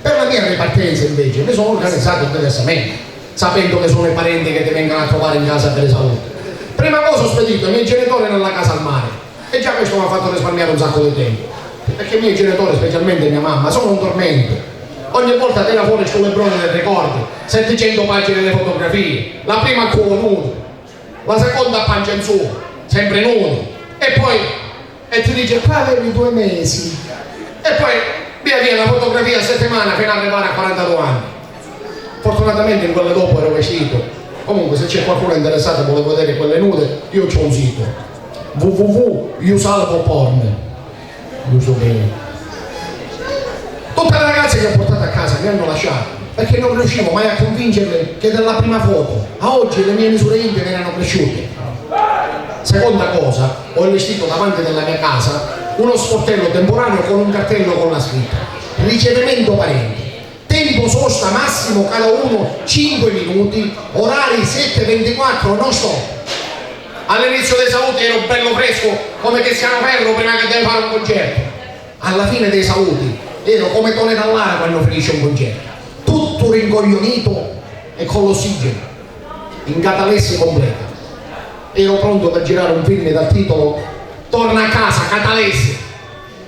Per la mia ripartenza invece mi sono organizzato diversamente, sapendo che sono i parenti che ti vengono a trovare in casa per le salute. Prima cosa ho spedito i miei genitori nella casa al mare e già questo mi ha fatto risparmiare un sacco di tempo, perché i miei genitori, specialmente mia mamma, sono un tormento. Ogni volta tira fuori sto librone dei ricordi, 700 pagine di fotografie, la prima a culo nudo, la seconda a pancia in su, sempre nudo, e poi ti dice qua avevi 2 mesi, e poi via la fotografia a settimana fino ad arrivare a 42 anni. Fortunatamente in quelle dopo ero vestito. Comunque se c'è qualcuno interessato e vuole vedere quelle nude, io c'ho un sito www.iusalvoporn. Uso bene. Tutte le ragazze che ho portato a casa mi hanno lasciato perché non riuscivo mai a convincerle che dalla prima foto a oggi le mie misure intime erano cresciute. Seconda cosa, ho investito davanti della mia casa uno sportello temporaneo con un cartello con la scritta ricevimento parenti, tempo sosta massimo cada uno 5 minuti, orari 7-24 non stop. All'inizio dei saluti ero bello fresco come Cristiano Ferro prima che deve fare un concerto. Alla fine dei saluti ero come Tone Dallara quando finisce un concerto, tutto rincoglionito e con l'ossigeno in catalessi completa. Ero pronto per girare un film dal titolo Torna a casa Catalessi,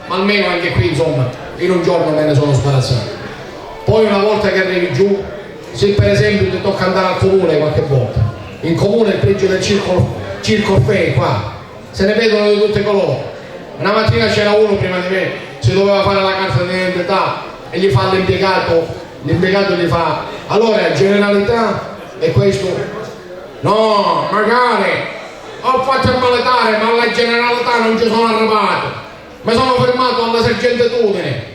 ma almeno anche qui insomma in un giorno me ne sono sbarazzato. Poi una volta che arrivi giù, se per esempio ti tocca andare al comune qualche volta, in comune il pregio del circo Orfei qua se ne vedono di tutti i colori. Una mattina c'era uno prima di me, si doveva fare la carta di identità e gli fa l'impiegato gli fa allora generalità e questo no, magari ho fatto il militare ma alla generalità non ci sono arrivato, mi sono fermato alla sergentetudine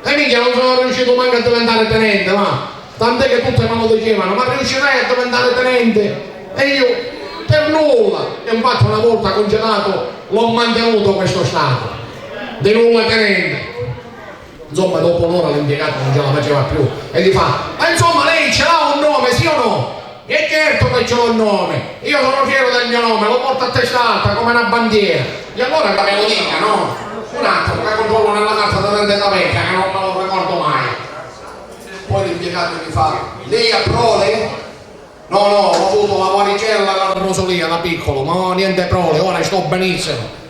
e minchia non sono riuscito manco a diventare tenente, ma tant'è che tutte me lo dicevano, ma riuscirai a diventare tenente? E io per nulla, e infatti una volta congelato l'ho mantenuto questo stato di nulla tenente. Insomma, dopo un'ora l'impiegato non ce la faceva più e gli fa: ma insomma lei ce l'ha un nome, sì o no? E certo che ce l'ho un nome, io sono fiero del mio nome, lo porto a testa alta come una bandiera. E allora me lo dica, no? Un attimo che controllo nella carta da vendetta vecchia che non me lo ricordo mai. Poi l'impiegato mi fa: lei ha prole? No, ho avuto la varicella la rosolia da piccolo, ma niente prole, ora sto benissimo.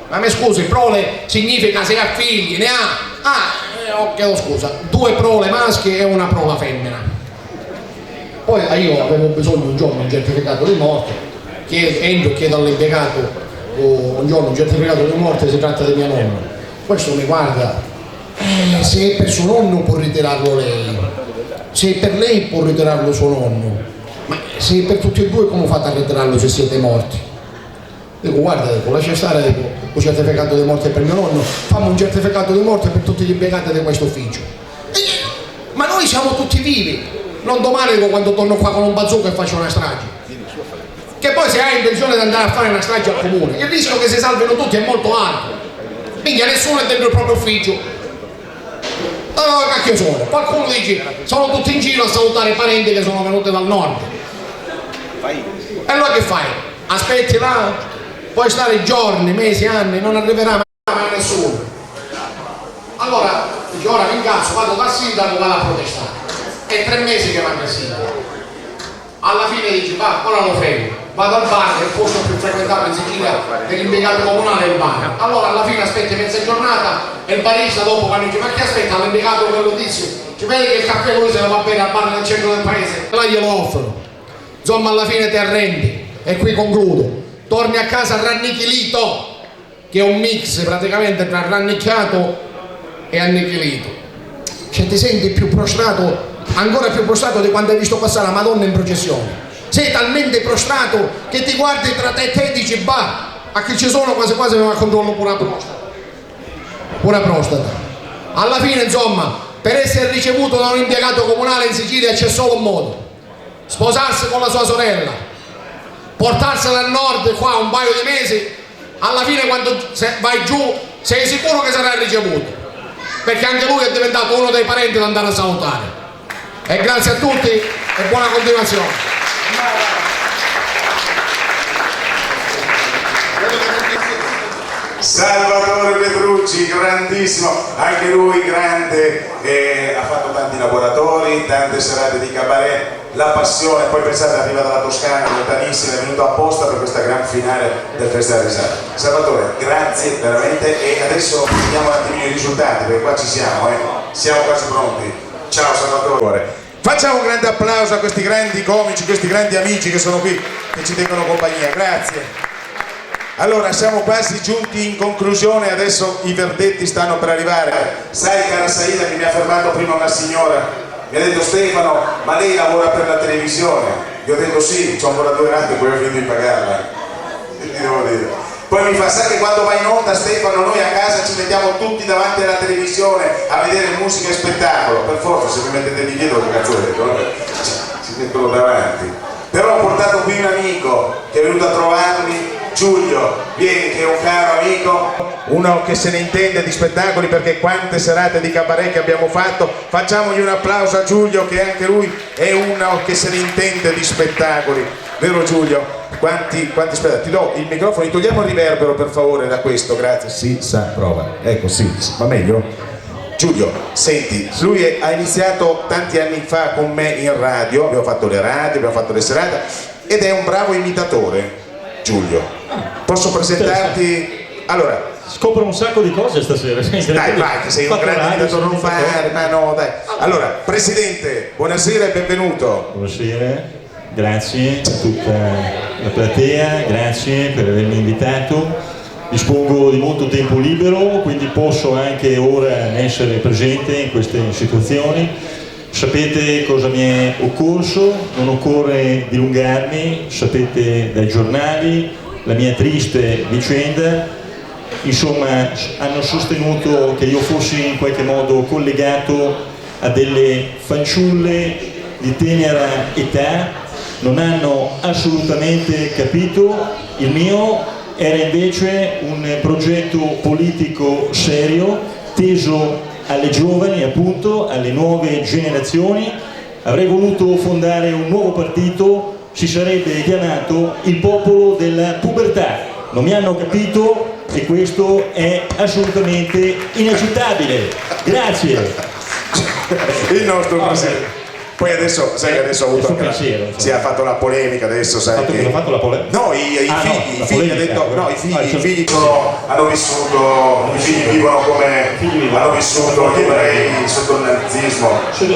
Ma mi scusi, prole significa se ha figli, ne ha? Chiedo scusa, 2 prole maschi e una prola femmina. Poi io avevo bisogno un giorno di un certificato di morte, chiedo all'impiegato un giorno un certificato di morte, si tratta di mia nonna. Questo mi guarda, se è per suo nonno può ritirarlo lei, se è per lei può ritirarlo suo nonno, ma se è per tutti e due come fate a ritirarlo se siete morti? Dico, guarda, lascia stare, un certificato di morte per mio nonno, fammi un certificato di morte per tutti gli impiegati di questo ufficio. Ma noi siamo tutti vivi, non domani quando torno qua con un bazooka e faccio una strage. Che poi se hai intenzione di andare a fare una strage al comune, il rischio che si salvino tutti è molto alto. Minchia, nessuno è dentro il proprio ufficio. Allora cacchio sono? Qualcuno dice, sono tutti in giro a salutare i parenti che sono venuti dal nord. E allora che fai? Aspetti là? Puoi stare giorni, mesi, anni, non arriverà mai nessuno. Allora, dice, ora mi incazzo, vado dal sindaco, vado a protestare. È 3 mesi che manca il sindaco. Alla fine dici, va, ora lo frego. Vado al bar, che è il posto più frequentato in Sicilia dell'impiegato comunale è il bar. Allora alla fine aspetti mezza giornata e il barista dopo quando dice, ma che aspetta l'impiegato quello tizio? Ci vedi che il caffè lui se lo va bene al bar nel centro del paese? E là glielo offro. Insomma, alla fine ti arrendi. E qui concludo. Torni a casa rannichilito, che è un mix praticamente tra rannicchiato e annichilito. Cioè ti senti più prostrato, ancora più prostrato di quando hai visto passare la Madonna in processione. Sei talmente prostrato che ti guardi tra te e te e dici, bah, a chi ci sono quasi quasi mi va a controllo pure la prostata. Alla fine, insomma, per essere ricevuto da un impiegato comunale in Sicilia c'è solo un modo: sposarsi con la sua sorella, portarsela al nord qua un paio di mesi, alla fine quando vai giù sei sicuro che sarai ricevuto, perché anche lui è diventato uno dei parenti da andare a salutare. E grazie a tutti e buona continuazione. Salvatore Petrucci, grandissimo, anche lui grande, ha fatto tanti laboratori, tante serate di cabaret, la passione, poi pensate arriva dalla Toscana, lontanissima, è venuto apposta per questa gran finale del Festival Risate. Salvatore, grazie veramente, e adesso vediamo un attimino i risultati, perché qua ci siamo, siamo quasi pronti. Ciao Salvatore. Facciamo un grande applauso a questi grandi comici, questi grandi amici che sono qui, che ci tengono compagnia, grazie. Allora, siamo quasi giunti in conclusione, adesso i verdetti stanno per arrivare. Sai, cara Saida, che mi ha fermato prima una signora, mi ha detto: Stefano, ma lei lavora per la televisione? Io ho detto sì, c'ho ancora 2 anni e poi ho finito di pagarla. Che ti devo dire? Poi mi fa: sai che quando vai in onda, Stefano, noi a casa ci mettiamo tutti davanti alla televisione a vedere musica e spettacolo. Per forza, se mi mettete di dietro, che cazzo ho detto? Si mettono davanti. Però ho portato qui un amico che è venuto a trovarmi, Giulio, vieni, che è un caro amico, uno che se ne intende di spettacoli, perché quante serate di cabaret che abbiamo fatto. Facciamogli un applauso a Giulio, che anche lui è uno che se ne intende di spettacoli, vero Giulio? Quanti spettacoli? Ti do il microfono, togliamo il riverbero per favore da questo, grazie. Sì, prova, ecco, sì, va meglio? Giulio, senti, lui ha iniziato tanti anni fa con me in radio, abbiamo fatto le radio, abbiamo fatto le serate, ed è un bravo imitatore, Giulio. Posso presentarti? Allora, scopro un sacco di cose stasera. Dai, vai, che sei un grande imitatore, non fare, ma no, dai. Allora, Presidente, buonasera e benvenuto. Buonasera, grazie a tutta la platea, grazie per avermi invitato. Dispongo di molto tempo libero, quindi posso anche ora essere presente in queste situazioni. Sapete cosa mi è occorso, non occorre dilungarmi, sapete dai giornali la mia triste vicenda. Insomma, hanno sostenuto che io fossi in qualche modo collegato a delle fanciulle di tenera età non hanno assolutamente capito. Il mio era invece un progetto politico serio, teso alle giovani, appunto, alle nuove generazioni. Avrei voluto fondare un nuovo partito, si sarebbe chiamato il Popolo della Pubertà. Non mi hanno capito e questo è assolutamente inaccettabile. Grazie. Il nostro presidente. Poi adesso, sai che adesso ha avuto anche si è fatto la polemica, adesso sai che... Ha fatto la polemica? No, i figli, ha detto, no, i figli hanno vissuto, i figli vivono come, hanno vissuto gli ebrei sotto il nazismo.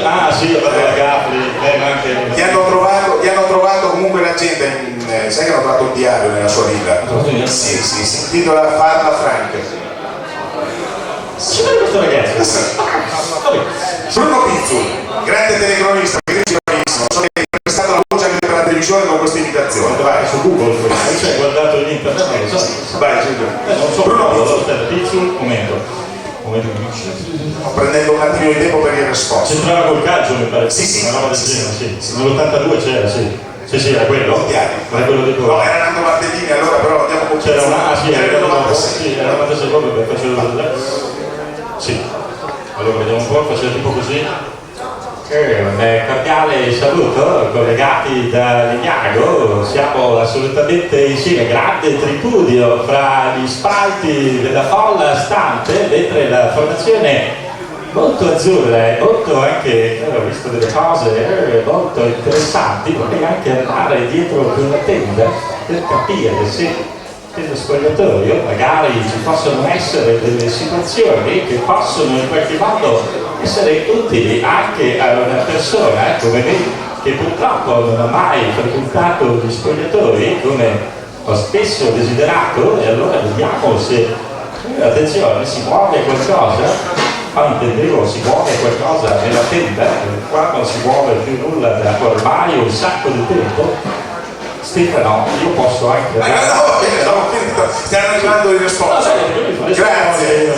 Ah sì, Gli hanno trovato comunque la gente, sai che hanno trovato un diario nella sua vita? Sì, si intitola Farla Franca. Ci vede questo ragazzo? Bruno Pizzul, grande telecronista, bravissimo, so che hai prestato la voce anche per la televisione con questa invitazione. Vai su Google, ci hai guardato in internet? Vai, non so, Bruno Pizzul, momento. Sto prendendo un attimo di tempo per il risposto. C'entrava col calcio, mi pare. Sì. Una roba del genere, sì. Nell'82 c'era, sì. Sì, era quello. Era quello di no, era Nando Martellini, allora però andiamo con c'era una. Ah sì, era il 96. Sì, era il 96 proprio perché facevo. Sì. Allora vediamo un po', faceva tipo così. Un cordiale saluto, collegati da Legnago, siamo assolutamente insieme, grande tripudio fra gli spalti della folla stante, mentre la formazione molto azzurra e molto anche, ho visto delle cose molto interessanti, vorrei anche andare dietro quella tenda per capire se nello spogliatoio magari ci possono essere delle situazioni che possono in qualche modo essere utili anche a una persona come me che purtroppo non ha mai frequentato gli spogliatoi come ho spesso desiderato, e allora vediamo se attenzione, si muove qualcosa, intendevo si muove qualcosa nella tenda, qua non si muove più nulla da ormai un sacco di tempo. Stefano, io posso anche... stiamo arrivando in risposta. Grazie.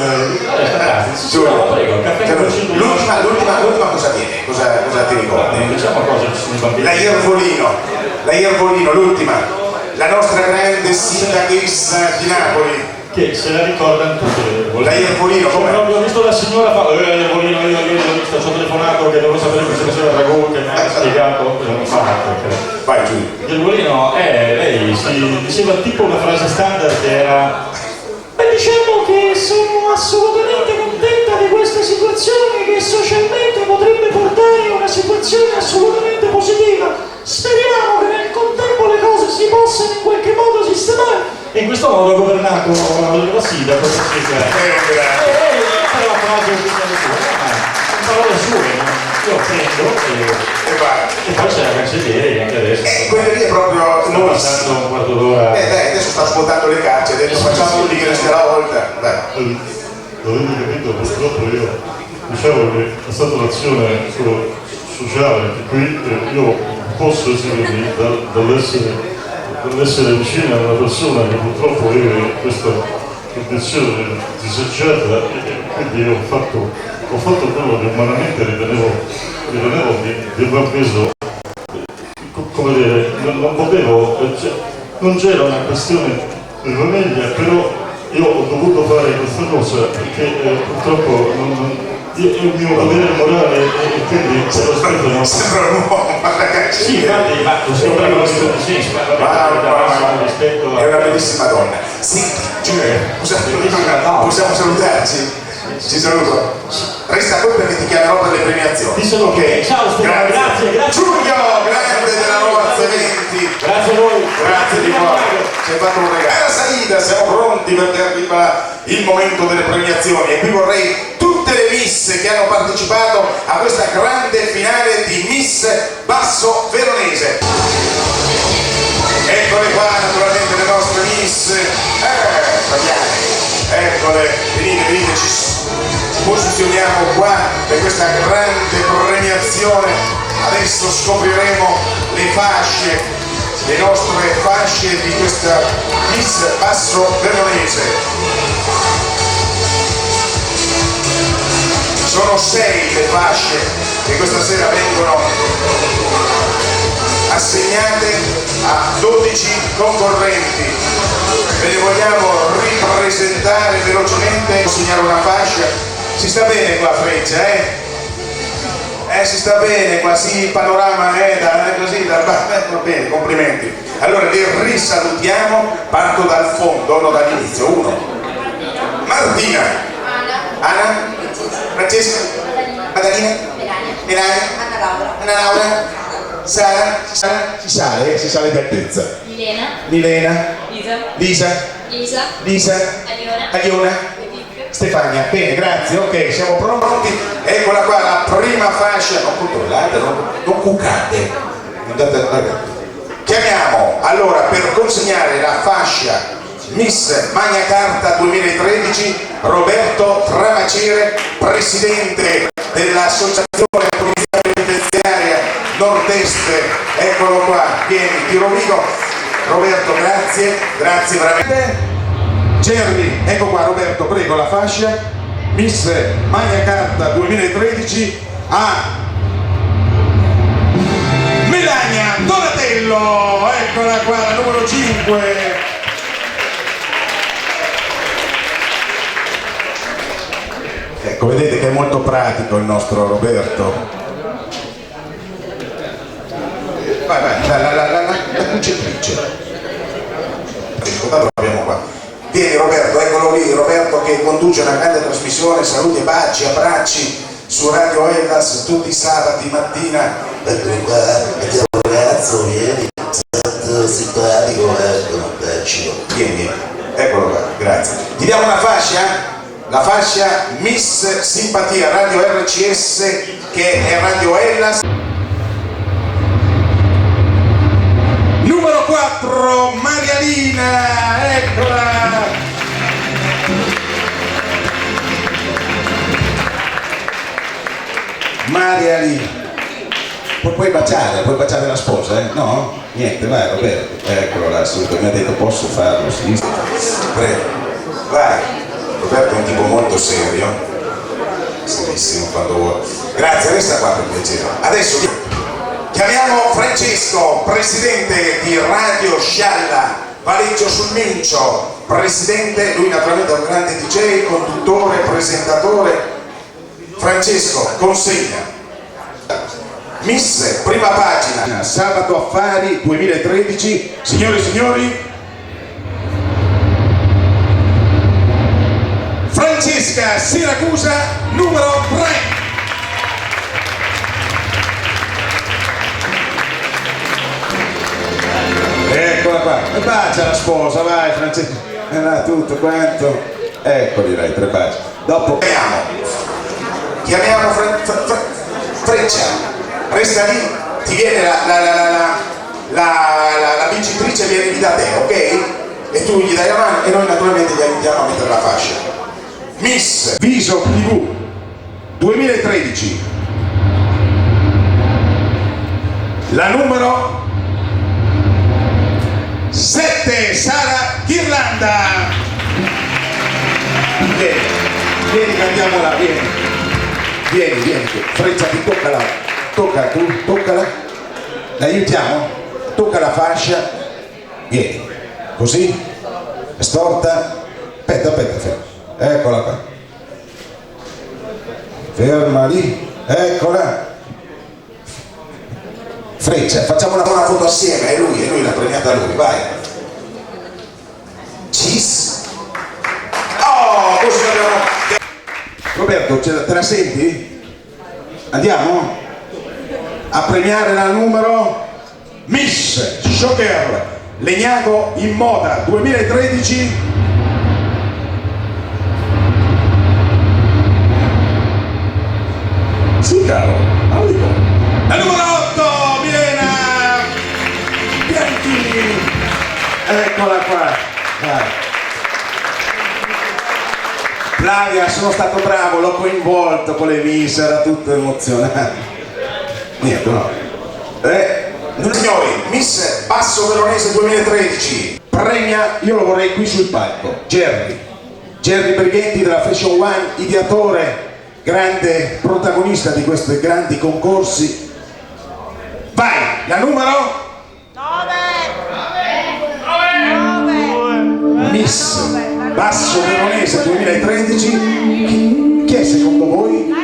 L'ultima cosa tiene? Cosa ti ricordi? Diciamo cosa ci sono i bambini. La Iervolino, l'ultima. La nostra grande sindachessa di Napoli. Che se la ricordano tutte. La Iervolino, come? Ho visto la signora fa, Iervolino, io l'ho vista, ci ho telefonato che devo sapere questa cosa del ragù, che mi ha spiegato cosa non fa. Vai giù. Iervolino, lei si diceva tipo una frase standard che era: beh, diciamo che sono assolutamente contenta di questa situazione che socialmente potrebbe portare a una situazione assolutamente positiva. Speriamo che nel contempo le cose si possano in qualche modo sistemare. E in questo modo ha governato la SIDA con questa figura. La frase sono parole sue, io prendo e poi c'è la cancelliere anche adesso. Quella lì è proprio noi passando un quarto d'ora. Adesso sta svuotando le cacce, adesso facciamo tutti che resta la volta. Avete capito, purtroppo io diciamo che è stata un'azione sociale che qui io posso essere dall'essere vicino a una persona che purtroppo vive questa condizione disagiata, e quindi io ho fatto quello che umanamente ritenevo di aver preso, come dire, non potevo, non c'era una questione di famiglia, però io ho dovuto fare questa cosa perché purtroppo il mio dovere morale e quindi però Stefano sembra un uomo, sì, infatti, ma sembra che rispetto è una bellissima donna. Sì, possiamo salutarci? Ci saluto. Resta qui perché ti chiamerò per le premiazioni. Ok, ciao Stefano, grazie. Giulio, grande della Rozza 20. Grazie a voi. Grazie di cuore. Ci hai fatto un regalo. Saida, siamo pronti perché arriva il momento delle premiazioni e qui vorrei tutte le miss che hanno partecipato a questa grande finale di Miss Basso Veronese. Eccole qua naturalmente le nostre miss. Eccole, venite, ci posizioniamo qua per questa grande premiazione. Adesso scopriremo le fasce, le nostre fasce di questa Miss Basso Veronese. Sono 6 le fasce che questa sera vengono assegnate a 12 concorrenti. Ve le vogliamo ripresentare velocemente, consegnare una fascia. Si sta bene qua Freccia, si sta bene qua, sì, il panorama così, va bene, complimenti. Allora li risalutiamo, parto dal fondo, non dall'inizio. 1, Martina, Anna, Francesca, Madalina, Melania, Anna Laura, Sara, si sale di altezza. Milena, Lisa, Aliona, Stefania. Bene, grazie, ok, siamo pronti. Eccola qua la prima fascia, non controllate, non cucate, chiamiamo allora per consegnare la fascia Miss Magna Carta 2013 Roberto Tramacire, presidente dell'associazione Polizia Penitenziaria Nord-Est. Eccolo qua, vieni, ti Rovigo. Roberto, grazie veramente. Gerry, ecco qua Roberto, prego la fascia Miss Magna Carta 2013 a Melania Donatello, eccola qua la numero 5. Ecco, vedete che è molto pratico il nostro Roberto. Vai, la concentrice. L'abbiamo qua. Vieni Roberto, eccolo lì, Roberto che conduce una grande trasmissione, saluti, baci, abbracci su Radio Hellas tutti i sabati mattina. Eccolo qua, ragazzo, vieni, tanto simpatico, vieni, eccolo qua, grazie. Ti diamo una fascia? La fascia Miss Simpatia Radio RCS, che è Radio Hellas. Numero 4, Marialina, eccola! Marialina. Puoi baciare la sposa, eh? No? Niente, vai Roberto. Eccolo là, subito, mi ha detto posso farlo, sì. Prego, vai. Roberto è un tipo molto serio. Serissimo quando vuole. Grazie, resta qua per piacere. Adesso chiamiamo Francesco, presidente di Radio Scialla, Valeggio sul Mincio, presidente, lui naturalmente è un grande DJ, conduttore, presentatore. Francesco, consegna. Miss, prima pagina, Sabato Affari 2013, signore e signori, Francesca Siracusa, numero 3. Eccola qua, e bacia la sposa, vai Francesca, tutto quanto, eccoli lei, 3 baci. Dopo chiamiamo Freccia, resta lì, ti viene la vincitrice, viene lì da te, ok? E tu gli dai la mano e noi naturalmente gli aiutiamo a mettere la fascia. Miss Viso TV 2013, la numero 7, Sara Ghirlanda. Vieni, cantiamola, vieni, Freccia, ti toccala, l'aiutiamo, tocca la fascia, vieni, così, storta, aspetta, eccola qua, ferma lì, eccola, Freccia, facciamo una buona foto assieme, è lui l'ha premiata lui, vai, cheese, oh, così abbiamo. Roberto, te la senti? Andiamo a premiare la numero Miss Shocker Legnago in Moda 2013. Sì, caro, arrivo. La numero 8, Milena Bianchini. Eccola qua. Vai. Flavia, sono stato bravo, l'ho coinvolto con le Miss, era tutto emozionante. Niente, no. Signori, Miss Basso Veronese 2013 premia, io lo vorrei qui sul palco, Gerry Brighetti della Fashion One, ideatore, grande protagonista di questi grandi concorsi. Vai, la numero? 9. Miss Basso Veronese 2013. Chi è secondo voi?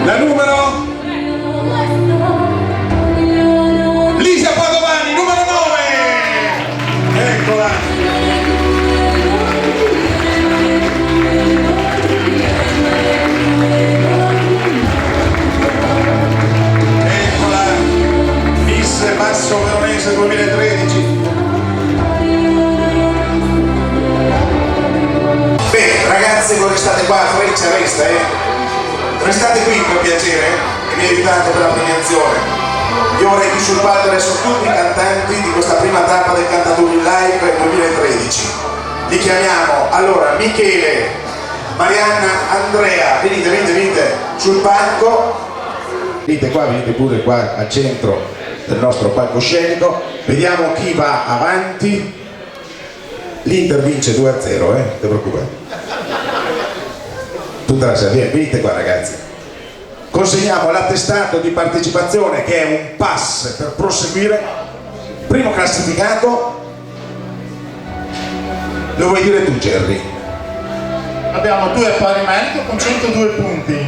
La numero? Lisa Padovani, numero 9. Eccola. Eccola. Miss Basso Veronese 2013. Bene, ragazzi, voi restate qua, Freccia resta, restate qui per piacere e mi aiutate per la premiazione. Io vorrei qui sul palco adesso tutti i cantanti di questa prima tappa del Cantatori Live 2013. Li chiamiamo allora Michele, Marianna, Andrea, venite sul palco, venite qua, venite pure qua al centro del nostro palcoscenico, vediamo chi va avanti. L'Inter vince 2-0, non ti preoccupare. Tutta la serie, venite qua ragazzi. Consegniamo l'attestato di partecipazione che è un pass per proseguire. Primo classificato, lo vuoi dire tu Gerry? Abbiamo 2 pari merito con 102 punti.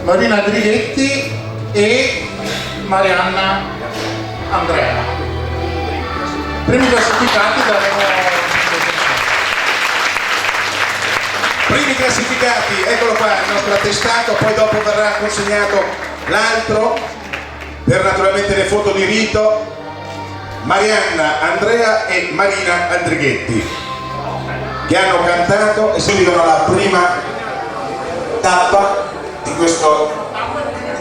Marina Drighetti e Marianna Andrea. Primi classificati daremo... Primi classificati, eccolo qua il nostro attestato, poi dopo verrà consegnato l'altro per naturalmente le foto di rito. Marianna, Andrea e Marina Andrighetti che hanno cantato e seguono la prima tappa di questo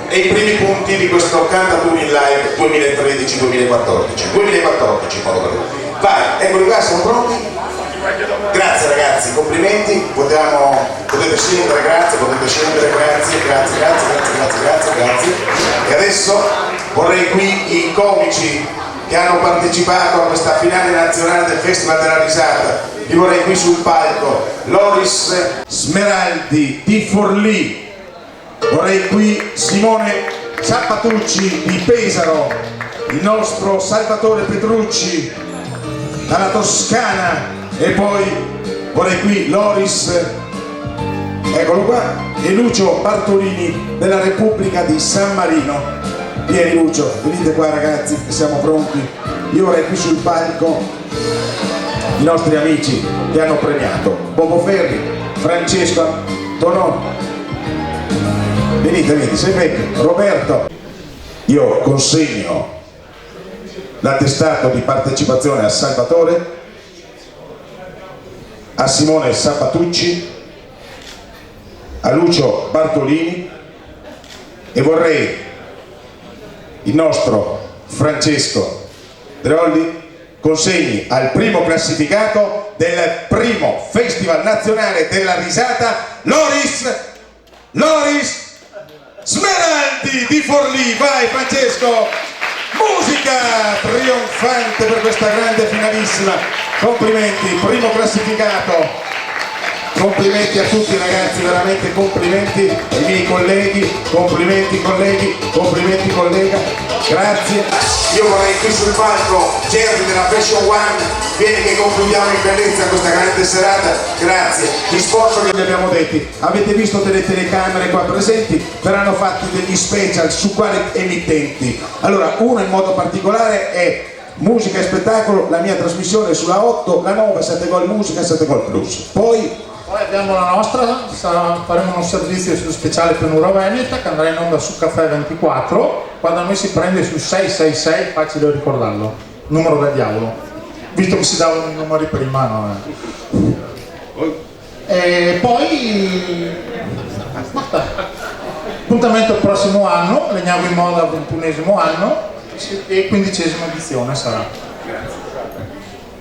e i primi punti di questo Cantatori in Live 2013-2014 vai, eccoli qua, siamo pronti? Grazie ragazzi, complimenti, potete scendere, grazie, grazie. E adesso vorrei qui i comici che hanno partecipato a questa finale nazionale del Festival della Risata, li vorrei qui sul palco. Loris Smeraldi di Forlì, vorrei qui Simone Sappatucci di Pesaro, il nostro Salvatore Petrucci dalla Toscana, e poi vorrei qui Loris, eccolo qua, e Lucio Bartolini della Repubblica di San Marino. Vieni Lucio, venite qua ragazzi che siamo pronti. Io vorrei qui sul palco i nostri amici che hanno premiato Bobo Ferri, Francesco Tonò, venite, sei vecchio, Roberto. Io consegno l'attestato di partecipazione a Salvatore, a Simone Sappatucci, a Lucio Bartolini, e vorrei il nostro Francesco Drolli consegni al primo classificato del primo Festival Nazionale della Risata, Loris Smeraldi di Forlì. Vai Francesco, musica trionfante per questa grande finalissima. Complimenti, primo classificato. Complimenti a tutti ragazzi, veramente complimenti ai miei colleghi, complimenti colleghi, complimenti collega, grazie. Io vorrei qui sul palco Gerry della Fashion One, vieni che concludiamo in bellezza questa grande serata, grazie. Gli sponsor che vi abbiamo detti, avete visto delle telecamere qua presenti, verranno fatti degli special su quali emittenti. Allora, uno in modo particolare è Musica e Spettacolo, la mia trasmissione sulla 8, la 9, 7 Gol Musica, 7 Gol Plus. Poi abbiamo la nostra, faremo un servizio su speciale Pianura Veneta che andrà in onda su Caffè 24, quando noi si prende su 666, facile ricordarlo, numero del diavolo, visto che si davano i numeri prima, no? E poi appuntamento il prossimo anno, Legnavo in Moda 21esimo anno e 15esima edizione sarà.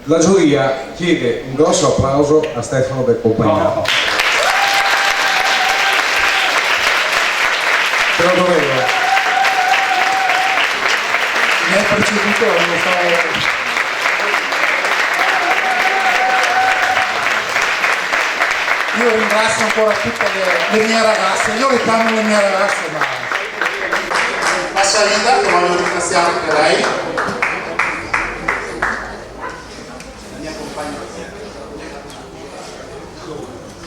La giuria chiede un grosso applauso a Stefano Del Compagnato. Te lo dovevo. mi hai preceduto, lo so. Io ringrazio ancora tutte le mie ragazze, io richiamo le mie ragazze, ma La Saida, che voglio ringraziare anche lei.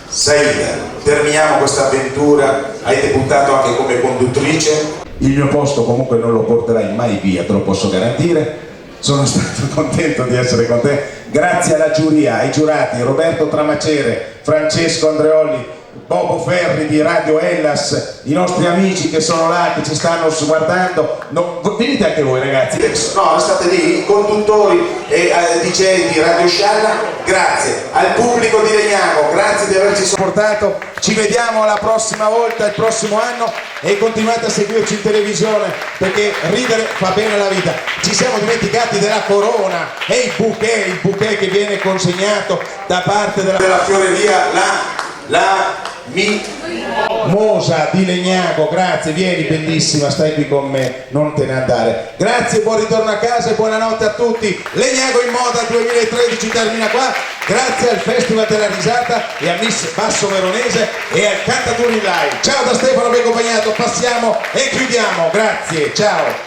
Saida, terminiamo questa avventura, hai debuttato anche come conduttrice. Il mio posto comunque non lo porterai mai via, te lo posso garantire. Sono stato contento di essere con te. Grazie alla giuria, ai giurati, Roberto Tramacere, Francesco Andreolli, Bobo Ferri di Radio Hellas, i nostri amici che sono là, che ci stanno guardando. No, venite anche voi ragazzi. No, state lì, i conduttori e DJ di Radio Scialla, grazie. Al pubblico di Legnago, grazie di averci sopportato. Ci vediamo la prossima volta, il prossimo anno, e continuate a seguirci in televisione perché ridere fa bene alla vita. Ci siamo dimenticati della corona e il bouquet che viene consegnato da parte della Fioreria, la Mosa di Legnago, grazie, vieni bellissima, stai qui con me, non te ne andare. Grazie, buon ritorno a casa e buonanotte a tutti. Legnago in Moda 2013 termina qua, grazie al Festival della Risata e a Miss Basso Veronese e al Cantaturi Live. Ciao da Stefano, vi ho accompagnato, passiamo e chiudiamo, grazie, ciao.